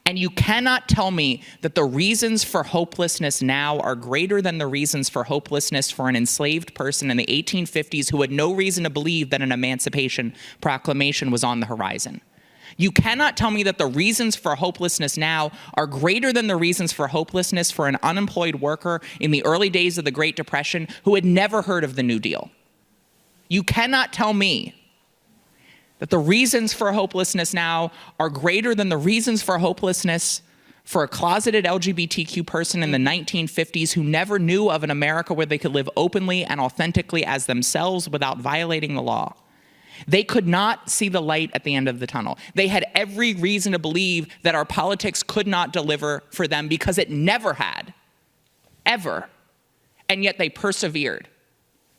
And you cannot tell me that the reasons for hopelessness now are greater than the reasons for hopelessness for an enslaved person in the 1850s who had no reason to believe that an Emancipation Proclamation was on the horizon. You cannot tell me that the reasons for hopelessness now are greater than the reasons for hopelessness for an unemployed worker in the early days of the Great Depression who had never heard of the New Deal. You cannot tell me that the reasons for hopelessness now are greater than the reasons for hopelessness for a closeted LGBTQ person in the 1950s who never knew of an America where they could live openly and authentically as themselves without violating the law. They could not see the light at the end of the tunnel. They had every reason to believe that our politics could not deliver for them because it never had, ever. And yet they persevered.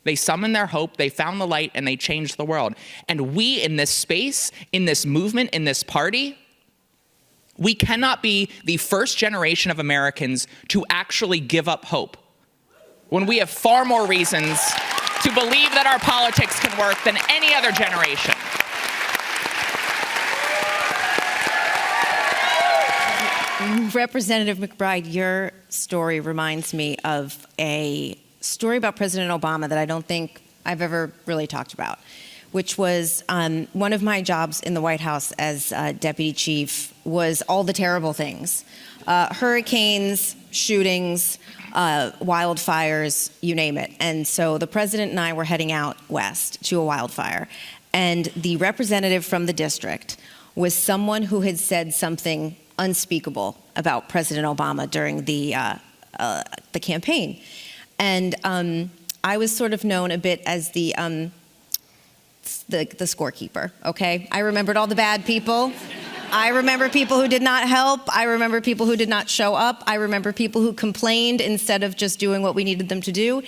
They summoned their hope, they found the light, and they changed the world. And we in this space, in this movement, in this party, we cannot be the first generation of Americans to actually give up hope when we have far more reasons to believe that our politics can work than any other generation. Representative McBride, your story reminds me of a story about President Obama that I don't think I've ever really talked about, which was one of my jobs in the White House as deputy chief was all the terrible things. Hurricanes, shootings, wildfires, you name it. And so the president and I were heading out west to a wildfire. And the representative from the district was someone who had said something unspeakable about President Obama during the campaign. And I was sort of known a bit as the scorekeeper, okay? I remembered all the bad people. I remember people who did not help. I remember people who did not show up. I remember people who complained instead of just doing what we needed them to do.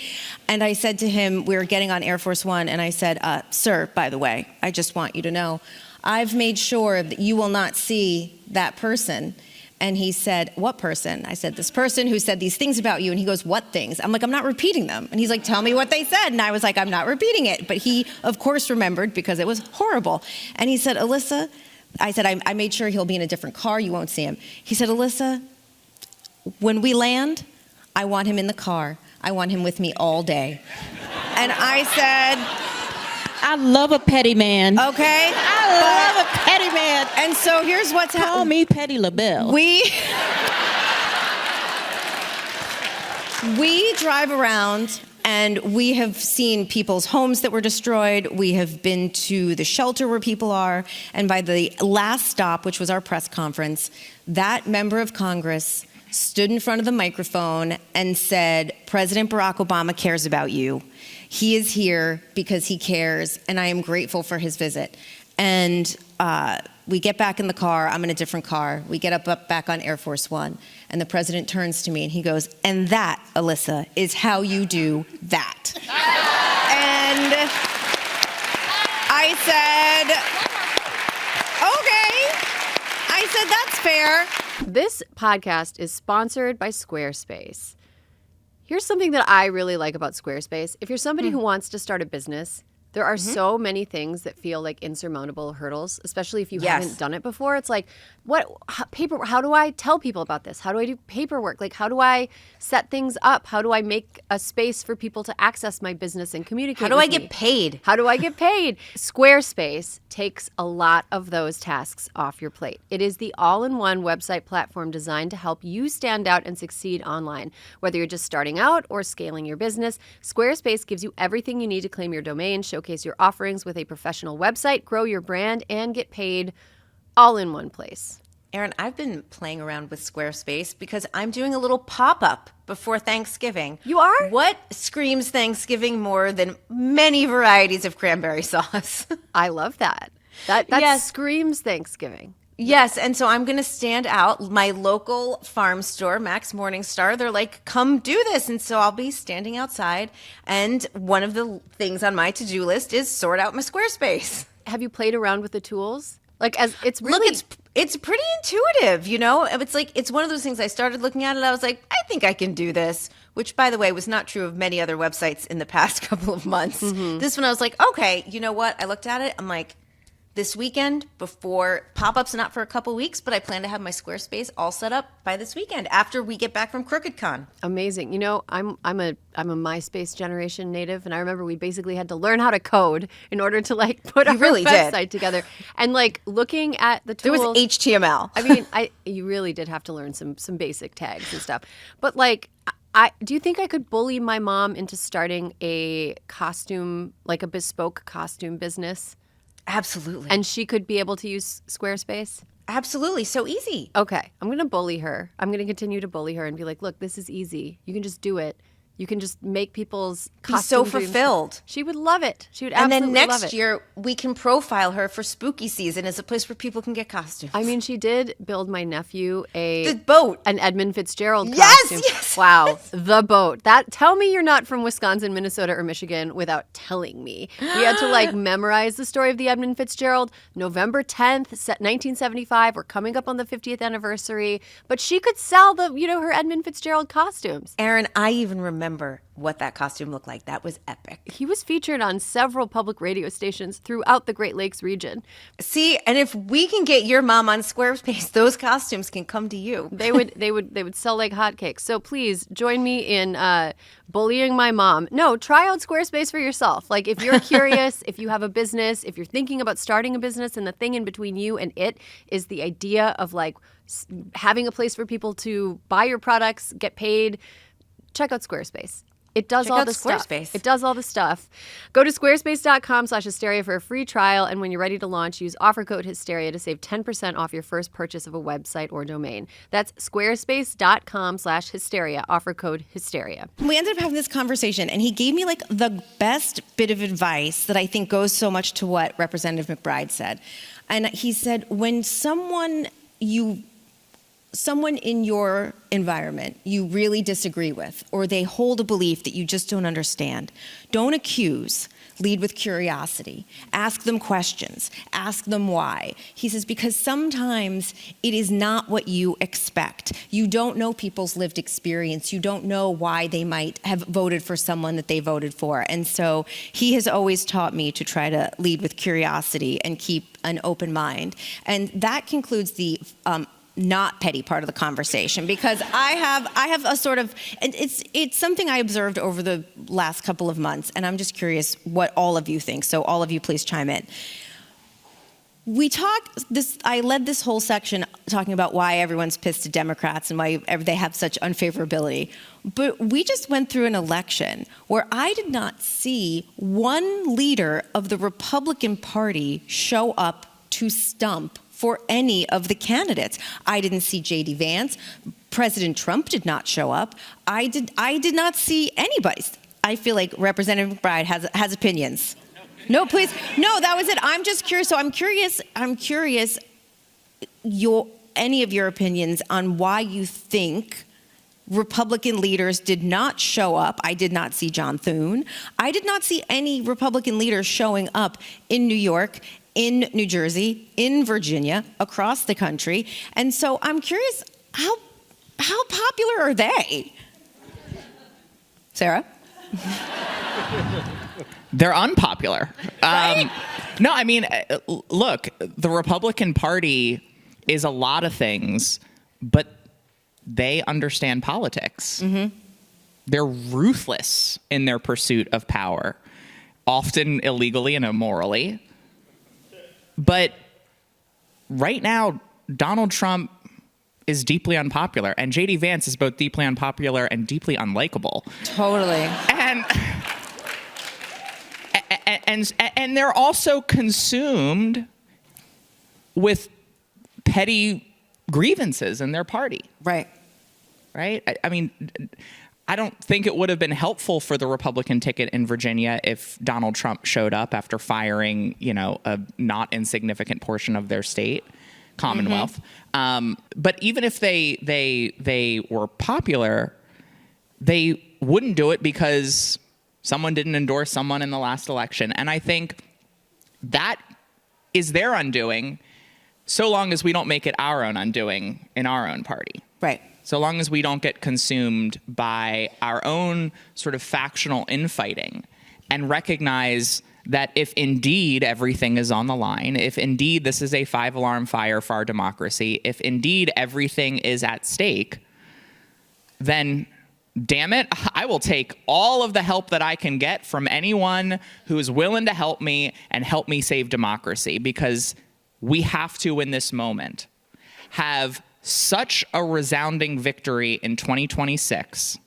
And I said to him, we were getting on Air Force One, and I said, sir, by the way, I just want you to know, I've made sure that you will not see that person. And he said, what person? I said, this person who said these things about you. And he goes, what things? I'm like, I'm not repeating them. And he's like, tell me what they said. And I was like, I'm not repeating it. But he, of course, remembered because it was horrible. And he said, Alyssa, I said, I made sure he'll be in a different car. You won't see him. He said, Alyssa, when we land, I want him in the car. I want him with me all day. And I said, I love a petty man. okay. I love a petty man. And so here's what's happening. Call me Petty LaBelle. We drive around and we have seen people's homes that were destroyed. We have been to the shelter where people are. And by the last stop, which was our press conference, that member of Congress stood in front of the microphone and said, President Barack Obama cares about you. He is here because he cares, and I am grateful for his visit. And we get back in the car. I'm in a different car. We get up back on Air Force One, and the president turns to me and he goes, and that, Alyssa, is how you do that. And I said, okay. I said, that's fair. This podcast is sponsored by Squarespace. Here's something that I really like about Squarespace. If you're somebody who wants to start a business, there are so many things that feel like insurmountable hurdles, especially if you haven't done it before. It's like, how do I tell people about this? How do I do paperwork? Like, how do I set things up? How do I make a space for people to access my business and communicate How do with I me? get paid? How do I get paid? Squarespace takes a lot of those tasks off your plate. It is the all-in-one website platform designed to help you stand out and succeed online. Whether you're just starting out or scaling your business, Squarespace gives you everything you need to claim your domain, showcase your offerings with a professional website, grow your brand, and get paid all in one place. Erin, I've been playing around with Squarespace because I'm doing a little pop-up before Thanksgiving. You are? What screams Thanksgiving more than many varieties of cranberry sauce? I love that. That Yes. screams Thanksgiving. Yes, and so I'm going to stand out. My local farm store, Max Morningstar, they're like, come do this. And so I'll be standing outside. And one of the things on my to-do list is sort out my Squarespace. Have you played around with the tools? Like, as it's Look, really it's pretty intuitive, you know? It's like, it's one of those things I started looking at it. I was like, I think I can do this, which, by the way, was not true of many other websites in the past couple of months. This one, I was like, okay, you know what? I looked at it. I'm like, this weekend, before pop-ups, not for a couple weeks, but I plan to have my Squarespace all set up by this weekend after we get back from CrookedCon. amazing. You know, I'm a MySpace generation native, and I remember we basically had to learn how to code in order to like put our really did. website together. And like looking at the There tools, was HTML. I mean, you really did have to learn some basic tags and stuff. But like, do you think I could bully my mom into starting a costume, like a bespoke costume business? Absolutely. And she could be able to use Squarespace? Absolutely. So easy. Okay, I'm going to bully her. I'm going to continue to bully her and be like, look, this is easy. You can just do it. You can just make people's Be costume so dreams. fulfilled. She would love it. She would And absolutely then love next it. year, we can profile her for spooky season as a place where people can get costumes. I mean, she did build my nephew the boat. an Edmund Fitzgerald Yes, costume. yes. Wow, the boat. Tell me you're not from Wisconsin, Minnesota, or Michigan without telling me. We had to like memorize the story of the Edmund Fitzgerald. November 10th, 1975. We're coming up on the 50th anniversary. But she could sell her Edmund Fitzgerald costumes. Erin, I even remember what that costume looked like. That was epic. He was featured on several public radio stations throughout the Great Lakes region. See, and if we can get your mom on Squarespace, those costumes can come to you. They would sell like hotcakes. So please join me in bullying my mom. No, try out Squarespace for yourself. Like if you're curious, if you have a business, if you're thinking about starting a business, and the thing in between you and it is the idea of like having a place for people to buy your products, get paid, check out Squarespace. It does Check all out the stuff. Squarespace. It does all the stuff. Go to squarespace.com/hysteria for a free trial. And when you're ready to launch, use offer code hysteria to save 10% off your first purchase of a website or domain. That's squarespace.com/hysteria. Offer code hysteria. We ended up having this conversation, and he gave me like the best bit of advice that I think goes so much to what Representative McBride said. And he said, when someone in your environment you really disagree with, or they hold a belief that you just don't understand, don't accuse, lead with curiosity. Ask them questions. Ask them why. He says, because sometimes it is not what you expect. You don't know people's lived experience. You don't know why they might have voted for someone that they voted for. And so he has always taught me to try to lead with curiosity and keep an open mind. And that concludes the not petty part of the conversation, because I have a sort of, it's something I observed over the last couple of months, and I'm just curious what all of you think. So all of you, please chime in. I led this whole section talking about why everyone's pissed at Democrats and why they have such unfavorability. But we just went through an election where I did not see one leader of the Republican Party show up to stump for any of the candidates. I didn't see J.D. Vance. President Trump did not show up. I did not see anybody. I feel like Representative McBride has opinions. No, please. No, that was it. I'm just curious. So I'm curious any of your opinions on why you think Republican leaders did not show up. I did not see John Thune. I did not see any Republican leaders showing up in New York, in New Jersey, in Virginia, across the country. And so I'm curious, how popular are they? Sarah? They're unpopular. Right? No, I mean, look, the Republican Party is a lot of things, but they understand politics. Mm-hmm. They're ruthless in their pursuit of power, often illegally and immorally. But right now, Donald Trump is deeply unpopular, and J.D. Vance is both deeply unpopular and deeply unlikable. Totally. And they're also consumed with petty grievances in their party. Right. Right? I mean, I don't think it would have been helpful for the Republican ticket in Virginia if Donald Trump showed up after firing, a not insignificant portion of their state, Commonwealth. Mm-hmm. But even if they were popular, they wouldn't do it because someone didn't endorse someone in the last election. And I think that is their undoing, so long as we don't make it our own undoing in our own party. Right. So long as we don't get consumed by our own sort of factional infighting and recognize that if indeed everything is on the line, if indeed this is a 5-alarm fire for our democracy, if indeed everything is at stake, then damn it, I will take all of the help that I can get from anyone who is willing to help me and help me save democracy, because we have to, in this moment, have such a resounding victory in 2026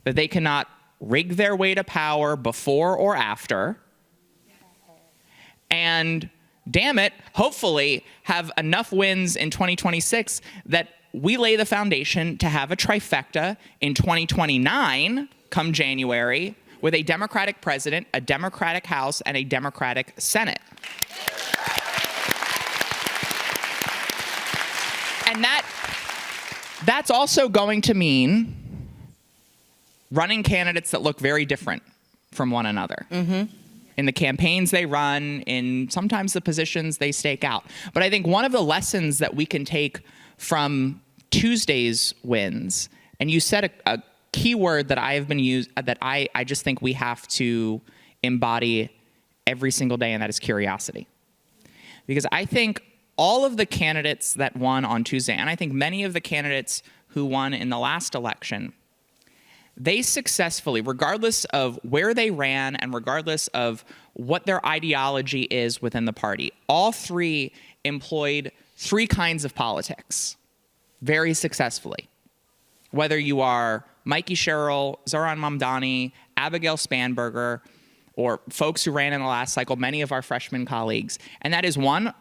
that they cannot rig their way to power before or after. And damn it, hopefully have enough wins in 2026 that we lay the foundation to have a trifecta in 2029, come January, with a Democratic president, a Democratic House, and a Democratic Senate. And that's also going to mean running candidates that look very different from one another. Mm-hmm. In the campaigns they run, in sometimes the positions they stake out. But I think one of the lessons that we can take from Tuesday's wins, and you said a key word that I have been used, that I just think we have to embody every single day, and that is curiosity. Because I think all of the candidates that won on Tuesday, and I think many of the candidates who won in the last election, they successfully, regardless of where they ran and regardless of what their ideology is within the party, all three employed three kinds of politics very successfully. Whether you are Mikey Sherrill, Zohran Mamdani, Abigail Spanberger, or folks who ran in the last cycle, many of our freshman colleagues. And that is one,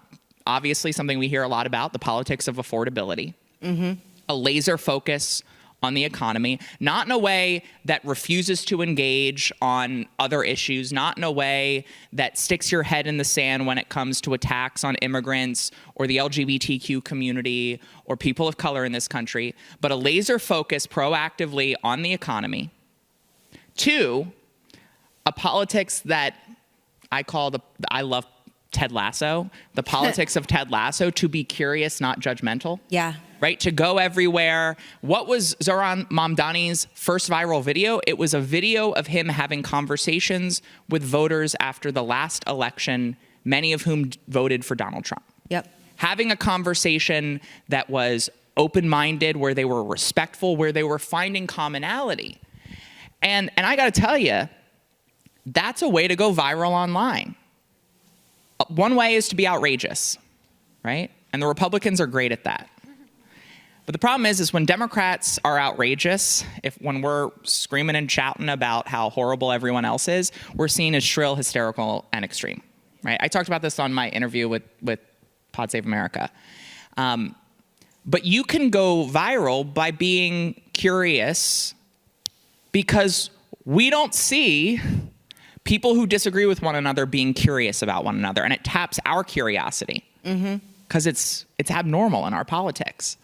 obviously something we hear a lot about, the politics of affordability, mm-hmm. a laser focus on the economy, not in a way that refuses to engage on other issues, not in a way that sticks your head in the sand when it comes to attacks on immigrants or the LGBTQ community or people of color in this country, but a laser focus proactively on the economy. Two, a politics that I love Ted Lasso, the politics of Ted Lasso, to be curious, not judgmental. Yeah. Right? To go everywhere. What was Zohran Mamdani's first viral video? It was a video of him having conversations with voters after the last election, many of whom voted for Donald Trump. Yep. Having a conversation that was open-minded, where they were respectful, where they were finding commonality. And I got to tell you, that's a way to go viral online. One way is to be outrageous, right? And the Republicans are great at that. But the problem is when Democrats are outrageous, when we're screaming and shouting about how horrible everyone else is, we're seen as shrill, hysterical, and extreme, right? I talked about this on my interview with Pod Save America. But you can go viral by being curious, because we don't see people who disagree with one another being curious about one another, and it taps our curiosity because it's abnormal in our politics.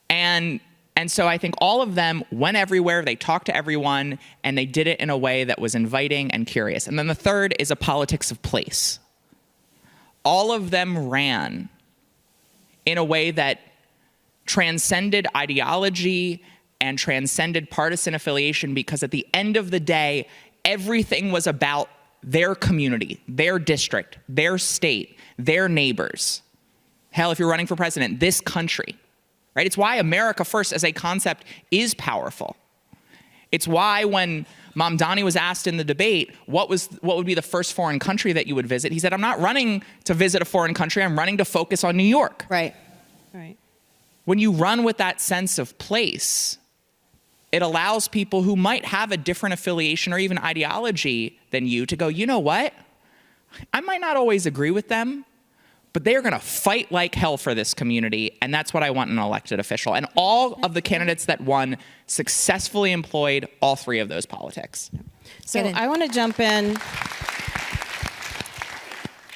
And And so I think all of them went everywhere, they talked to everyone, and they did it in a way that was inviting and curious. And then the third is a politics of place. All of them ran in a way that transcended ideology and transcended partisan affiliation, because at the end of the day, everything was about their community, their district, their state, their neighbors. Hell, if you're running for president, this country, right? It's why America First as a concept is powerful. It's why when Mamdani was asked in the debate, what would be the first foreign country that you would visit? He said, I'm not running to visit a foreign country, I'm running to focus on New York. Right. Right. When you run with that sense of place, it allows people who might have a different affiliation or even ideology than you to go, you know what? I might not always agree with them, but they are going to fight like hell for this community, and that's what I want in an elected official. And all of the candidates that won successfully employed all three of those politics. So I want to jump in.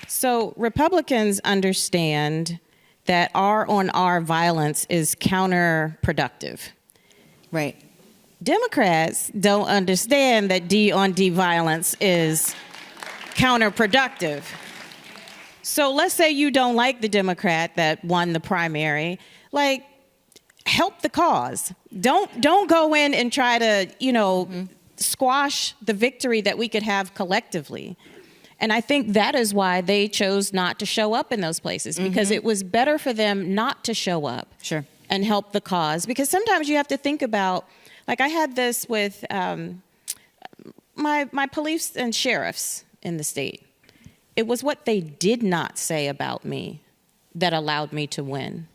So Republicans understand that R-on-R violence is counterproductive. Right. Democrats don't understand that D-on-D violence is counterproductive. So let's say you don't like the Democrat that won the primary, like, help the cause. Don't go in and try to, squash the victory that we could have collectively. And I think that is why they chose not to show up in those places, because it was better for them not to show up. Sure. And help the cause. Because sometimes you have to think about, like I had this with my police and sheriffs in the state. It was what they did not say about me that allowed me to win.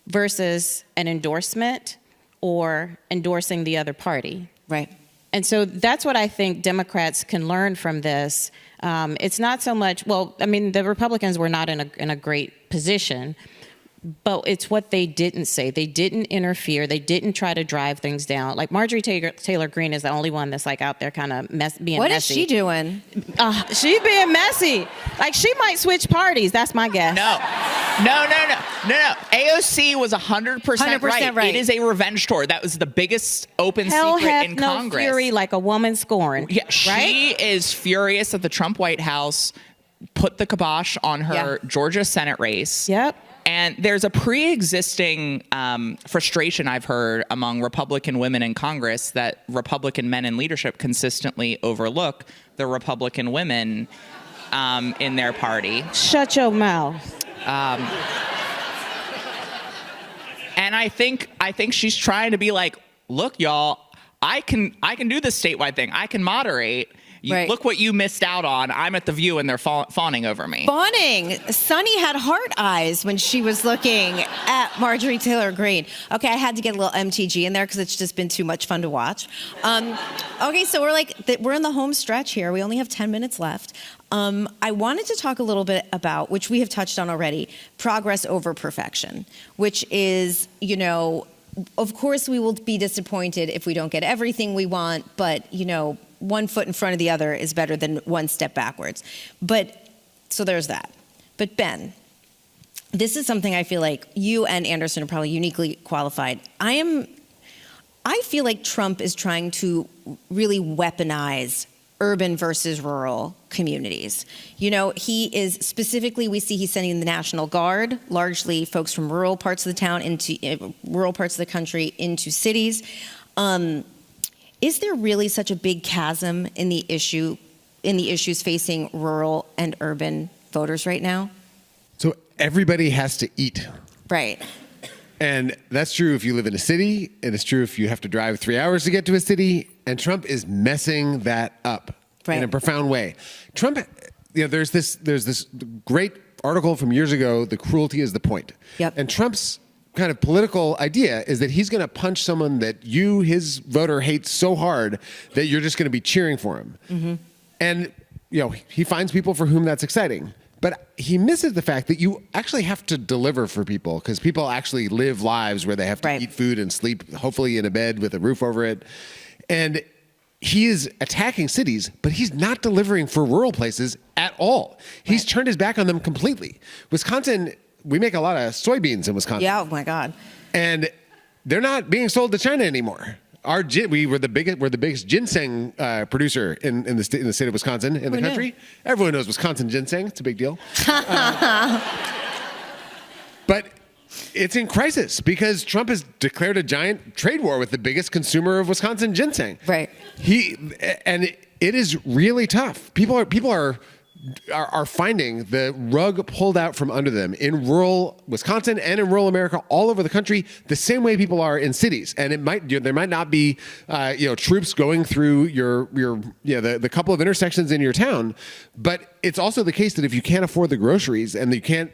Versus an endorsement or endorsing the other party. Right. And so that's what I think Democrats can learn from this. It's not so much, the Republicans were not in a great position, but it's what they didn't say. They didn't interfere. They didn't try to drive things down. Like Marjorie Taylor Greene is the only one that's like out there kind of being messy. What is she doing? She's being messy. Like she might switch parties. That's my guess. No. AOC was 100% right. It is a revenge tour. That was the biggest open secret in no Congress. Fury like a woman scorned. Yeah, she is furious that the Trump White House put the kibosh on her Georgia Senate race. Yep. And there's a pre-existing frustration I've heard among Republican women in Congress that Republican men in leadership consistently overlook the Republican women in their party. Shut your mouth. And I think she's trying to be like, look, y'all, I can do this statewide thing. I can moderate. Look what you missed out on. I'm at the View and they're fawning over me. Fawning. Sunny had heart eyes when she was looking at Marjorie Taylor Greene. Okay, I had to get a little MTG in there because it's just been too much fun to watch. Okay, so we're in the home stretch here. We only have 10 minutes left. I wanted to talk a little bit about, which we have touched on already, progress over perfection, which is, of course we will be disappointed if we don't get everything we want, but, one foot in front of the other is better than one step backwards. So there's that. But Ben, this is something I feel like you and Anderson are probably uniquely qualified. I feel like Trump is trying to really weaponize urban versus rural communities. He is specifically, we see he's sending the National Guard, largely folks from rural parts of the town into rural parts of the country into cities. Is there really such a big chasm in the issues facing rural and urban voters right now? So everybody has to eat. Right. And that's true if you live in a city, and it's true if you have to drive 3 hours to get to a city, and Trump is messing that up in a profound way. Trump, there's this great article from years ago, The Cruelty is the Point. Yep. And Trump's kind of political idea is that he's going to punch someone that his voter, hates so hard that you're just going to be cheering for him. Mm-hmm. And, he finds people for whom that's exciting. But he misses the fact that you actually have to deliver for people, because people actually live lives where they have to eat food and sleep, hopefully in a bed with a roof over it. And he is attacking cities, but he's not delivering for rural places at all. He's turned his back on them completely. Wisconsin, we make a lot of soybeans in Wisconsin. Yeah, oh my God. And they're not being sold to China anymore. We're the biggest ginseng producer in the state of Wisconsin in the country. Everyone knows Wisconsin ginseng. It's a big deal. But it's in crisis because Trump has declared a giant trade war with the biggest consumer of Wisconsin ginseng. Right. It is really tough. People are finding the rug pulled out from under them in rural Wisconsin and in rural America all over the country, the same way people are in cities. And there might not be troops going through the couple of intersections in your town, but it's also the case that if you can't afford the groceries and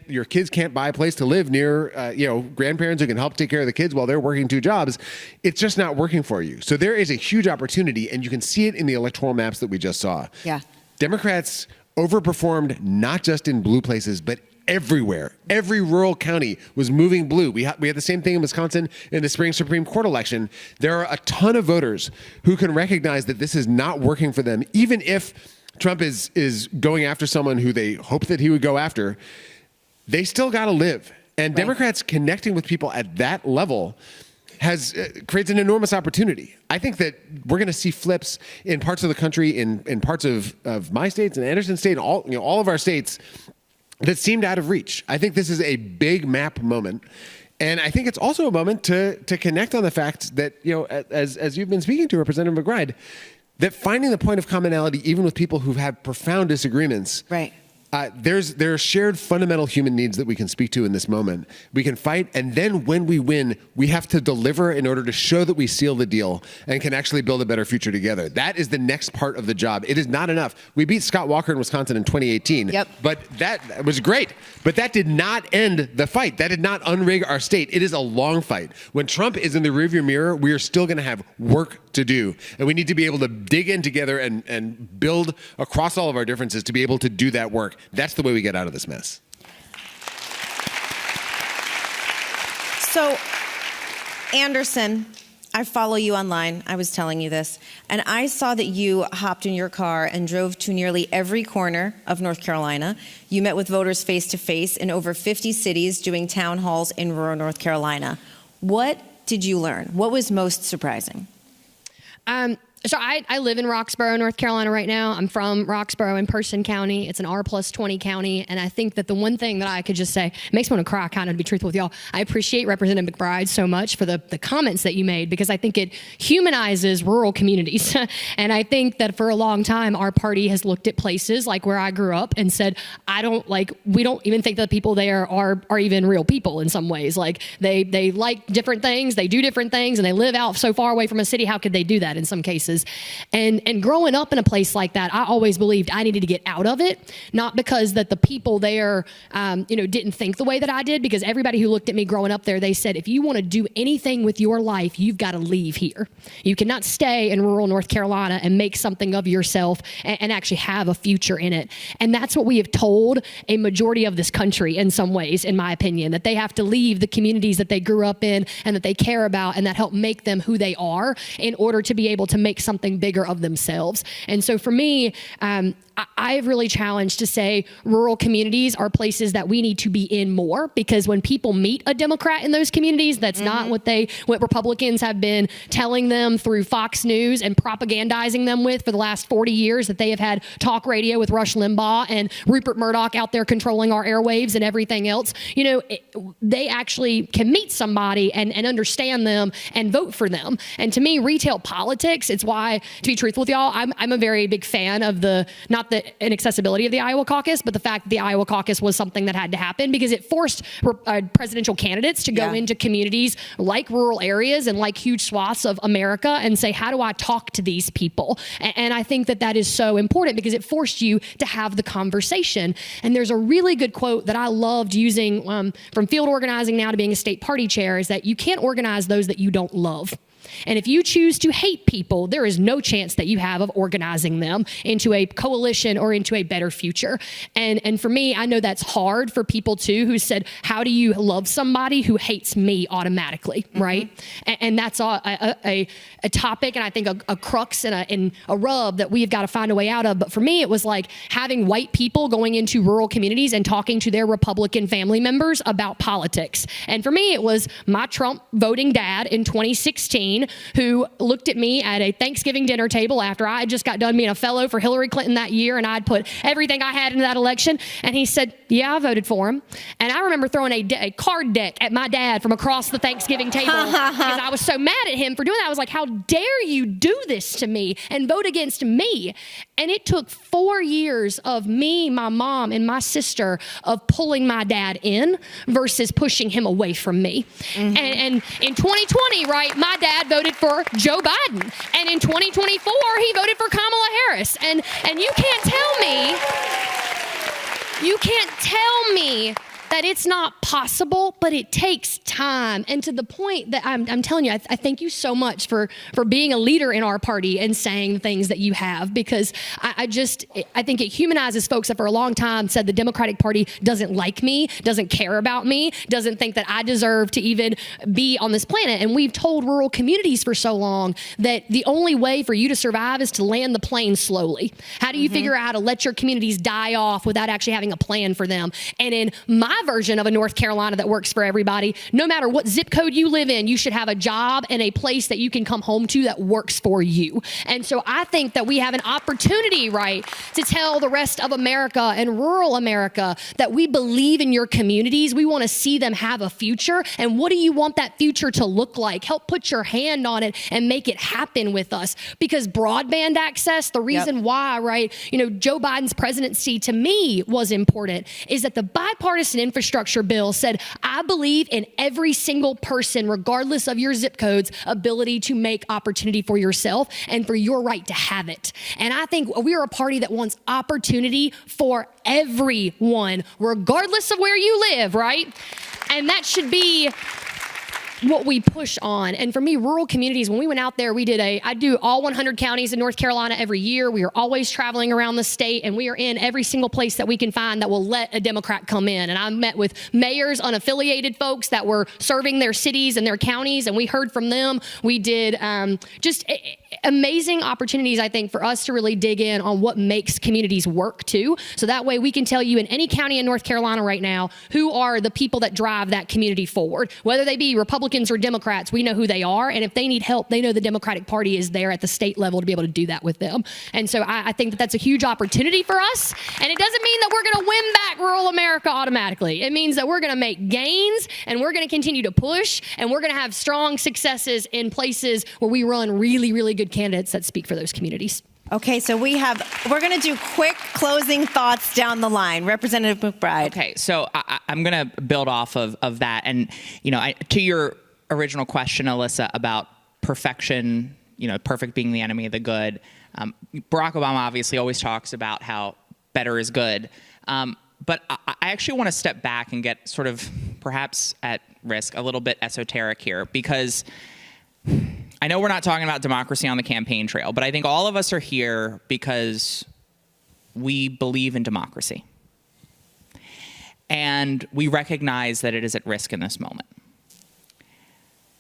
your kids can't buy a place to live near grandparents who can help take care of the kids while they're working 2 jobs, it's just not working for you. So there is a huge opportunity, and you can see it in the electoral maps that we just saw. Yeah. Democrats overperformed not just in blue places, but everywhere. Every rural county was moving blue. We had the same thing in Wisconsin in the spring Supreme Court election. There are a ton of voters who can recognize that this is not working for them, even if Trump is going after someone who they hope that he would go after. They still got to live. And right. Democrats connecting with people at that level creates an enormous opportunity. I think that we're going to see flips in parts of the country, in parts of my states and Anderson State, all of our states that seemed out of reach. I think this is a big map moment. And I think it's also a moment to connect on the fact that, as you've been speaking to Representative McBride, that finding the point of commonality, even with people who've had profound disagreements, right. There are shared fundamental human needs that we can speak to in this moment. We can fight, and then when we win, we have to deliver in order to show that we seal the deal and can actually build a better future together. That is the next part of the job. It is not enough. We beat Scott Walker in Wisconsin in 2018, yep. But that was great. But that did not end the fight. That did not unrig our state. It is a long fight. When Trump is in the rearview mirror, we are still going to have work to do, and we need to be able to dig in together and build across all of our differences to be able to do that work. That's the way we get out of this mess. So, Anderson, I follow you online. I was telling you this. And I saw that you hopped in your car and drove to nearly every corner of North Carolina. You met with voters face to face in over 50 cities doing town halls in rural North Carolina. What did you learn? What was most surprising? So I live in Roxborough, North Carolina right now. I'm from Roxborough in Person County. It's an R+20 county. And I think that the one thing that I could just say, it makes me want to cry kind of, to be truthful with y'all. I appreciate Representative McBride so much for the comments that you made, because I think it humanizes rural communities. And I think that for a long time, our party has looked at places like where I grew up and said, we don't even think that the people there are even real people in some ways. Like they like different things, they do different things, and they live out so far away from a city. How could they do that in some cases? And growing up in a place like that, I always believed I needed to get out of it, not because that the people there, didn't think the way that I did, because everybody who looked at me growing up there, they said, if you want to do anything with your life, you've got to leave here. You cannot stay in rural North Carolina and make something of yourself and actually have a future in it. And that's what we have told a majority of this country in some ways, in my opinion, that they have to leave the communities that they grew up in and that they care about and that help make them who they are in order to be able to make something bigger of themselves. And so for me, I've really challenged to say rural communities are places that we need to be in more, because when people meet a Democrat in those communities, that's not what Republicans have been telling them through Fox News and propagandizing them with for the last 40 years, that they have had talk radio with Rush Limbaugh and Rupert Murdoch out there controlling our airwaves and everything else. They actually can meet somebody and understand them and vote for them. And to me, retail politics, it's why, to be truthful with y'all, I'm a very big fan of not the inaccessibility of the Iowa caucus, but the fact that the Iowa caucus was something that had to happen, because it forced presidential candidates to go into communities like rural areas and like huge swaths of America and say, how do I talk to these people? And I think that is so important, because it forced you to have the conversation. And there's a really good quote that I loved using from field organizing now to being a state party chair, is that you can't organize those that you don't love. And if you choose to hate people, there is no chance that you have of organizing them into a coalition or into a better future. And for me, I know that's hard for people too, who said, how do you love somebody who hates me automatically, right? And that's a topic, and I think a crux and a rub that we've got to find a way out of. But for me, it was like having white people going into rural communities and talking to their Republican family members about politics. And for me, it was my Trump voting dad in 2016 who looked at me at a Thanksgiving dinner table after I had just got done being a fellow for Hillary Clinton that year, and I'd put everything I had into that election. And he said, yeah, I voted for him. And I remember throwing a card deck at my dad from across the Thanksgiving table because I was so mad at him for doing that. I was like, how dare you do this to me and vote against me? And it took 4 years of me, my mom, and my sister of pulling my dad in versus pushing him away from me. And in 2020, right, my dad voted for Joe Biden. And in 2024, he voted for Kamala Harris. And you can't tell me that it's not possible, but it takes time. And to the point that I'm telling you, I thank you so much for being a leader in our party and saying the things that you have, because I think it humanizes folks that for a long time said the Democratic Party doesn't like me, doesn't care about me, doesn't think that I deserve to even be on this planet. And we've told rural communities for so long that the only way for you to survive is to land the plane slowly. How do you figure out how to let your communities die off without actually having a plan for them? And in my version of a North Carolina that works for everybody, no matter what zip code you live in, you should have a job and a place that you can come home to that works for you. And so I think that we have an opportunity, right, to tell the rest of America and rural America that we believe in your communities. We want to see them have a future. And what do you want that future to look like? Help put your hand on it and make it happen with us. Because broadband access, the reason why, right, Joe Biden's presidency to me was important is that the bipartisan infrastructure bill said, I believe in every single person, regardless of your zip code's ability to make opportunity for yourself and for your right to have it. And I think we are a party that wants opportunity for everyone, regardless of where you live, right? And that should be what we push on. And for me, rural communities, when we went out there, I do all 100 counties in North Carolina every year. We are always traveling around the state, and we are in every single place that we can find that will let a Democrat come in. And I met with mayors, unaffiliated folks that were serving their cities and their counties, and we heard from them. We did amazing opportunities, I think, for us to really dig in on what makes communities work too. So that way we can tell you in any county in North Carolina right now, who are the people that drive that community forward. Whether they be Republicans or Democrats, we know who they are. And if they need help, they know the Democratic Party is there at the state level to be able to do that with them. And so I think that that's a huge opportunity for us. And it doesn't mean that we're going to win back rural America automatically. It means that we're going to make gains, and we're going to continue to push, and we're going to have strong successes in places where we run really, really good candidates that speak for those communities. Okay, so we're going to do quick closing thoughts down the line. Representative McBride. Okay, so I'm going to build off of that. And, to your original question, Alyssa, about perfection, perfect being the enemy of the good. Barack Obama obviously always talks about how better is good. But I actually want to step back and get sort of perhaps at risk a little bit esoteric here, because I know we're not talking about democracy on the campaign trail, but I think all of us are here because we believe in democracy. And we recognize that it is at risk in this moment.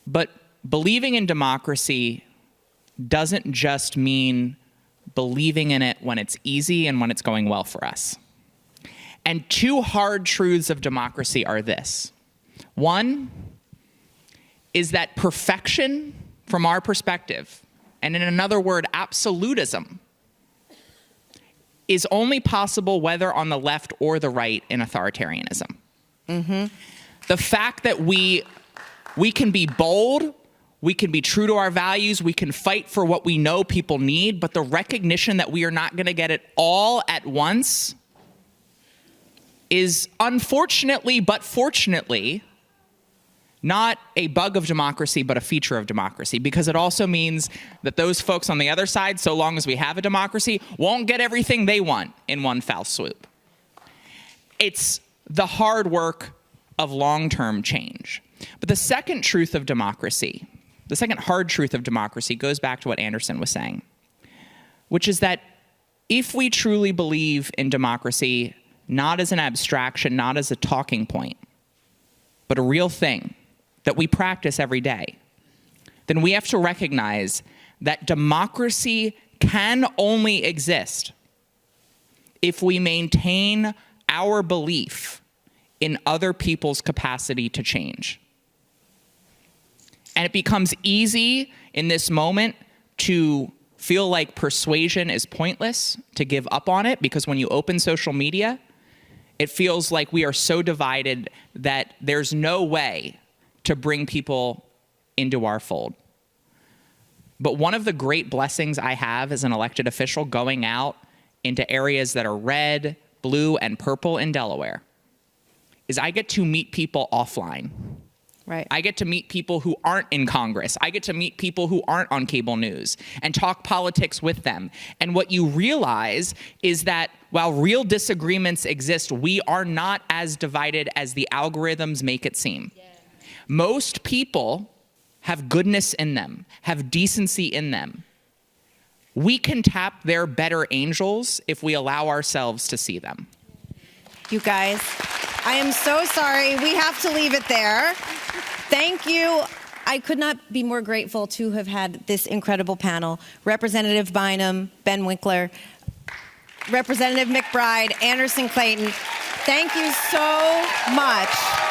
But believing in democracy doesn't just mean believing in it when it's easy and when it's going well for us. And two hard truths of democracy are this. One is that perfection, from our perspective, and in another word, absolutism, is only possible whether on the left or the right in authoritarianism. The fact that we can be bold, we can be true to our values, we can fight for what we know people need, but the recognition that we are not going to get it all at once is unfortunately, but fortunately, not a bug of democracy, but a feature of democracy, because it also means that those folks on the other side, so long as we have a democracy, won't get everything they want in one foul swoop. It's the hard work of long-term change. But the second truth of democracy the second hard truth of democracy goes back to what Anderson was saying, which is that if we truly believe in democracy, not as an abstraction, not as a talking point, but a real thing that we practice every day, then we have to recognize that democracy can only exist if we maintain our belief in other people's capacity to change. And it becomes easy in this moment to feel like persuasion is pointless, to give up on it, because when you open social media, it feels like we are so divided that there's no way to bring people into our fold. But one of the great blessings I have as an elected official going out into areas that are red, blue, and purple in Delaware is I get to meet people offline. Right. I get to meet people who aren't in Congress. I get to meet people who aren't on cable news and talk politics with them. And what you realize is that while real disagreements exist, we are not as divided as the algorithms make it seem. Yeah. Most people have goodness in them, have decency in them. We can tap their better angels if we allow ourselves to see them. You guys, I am so sorry. We have to leave it there. Thank you. I could not be more grateful to have had this incredible panel. Representative Bynum, Ben Wikler, Representative McBride, Anderson Clayton. Thank you so much.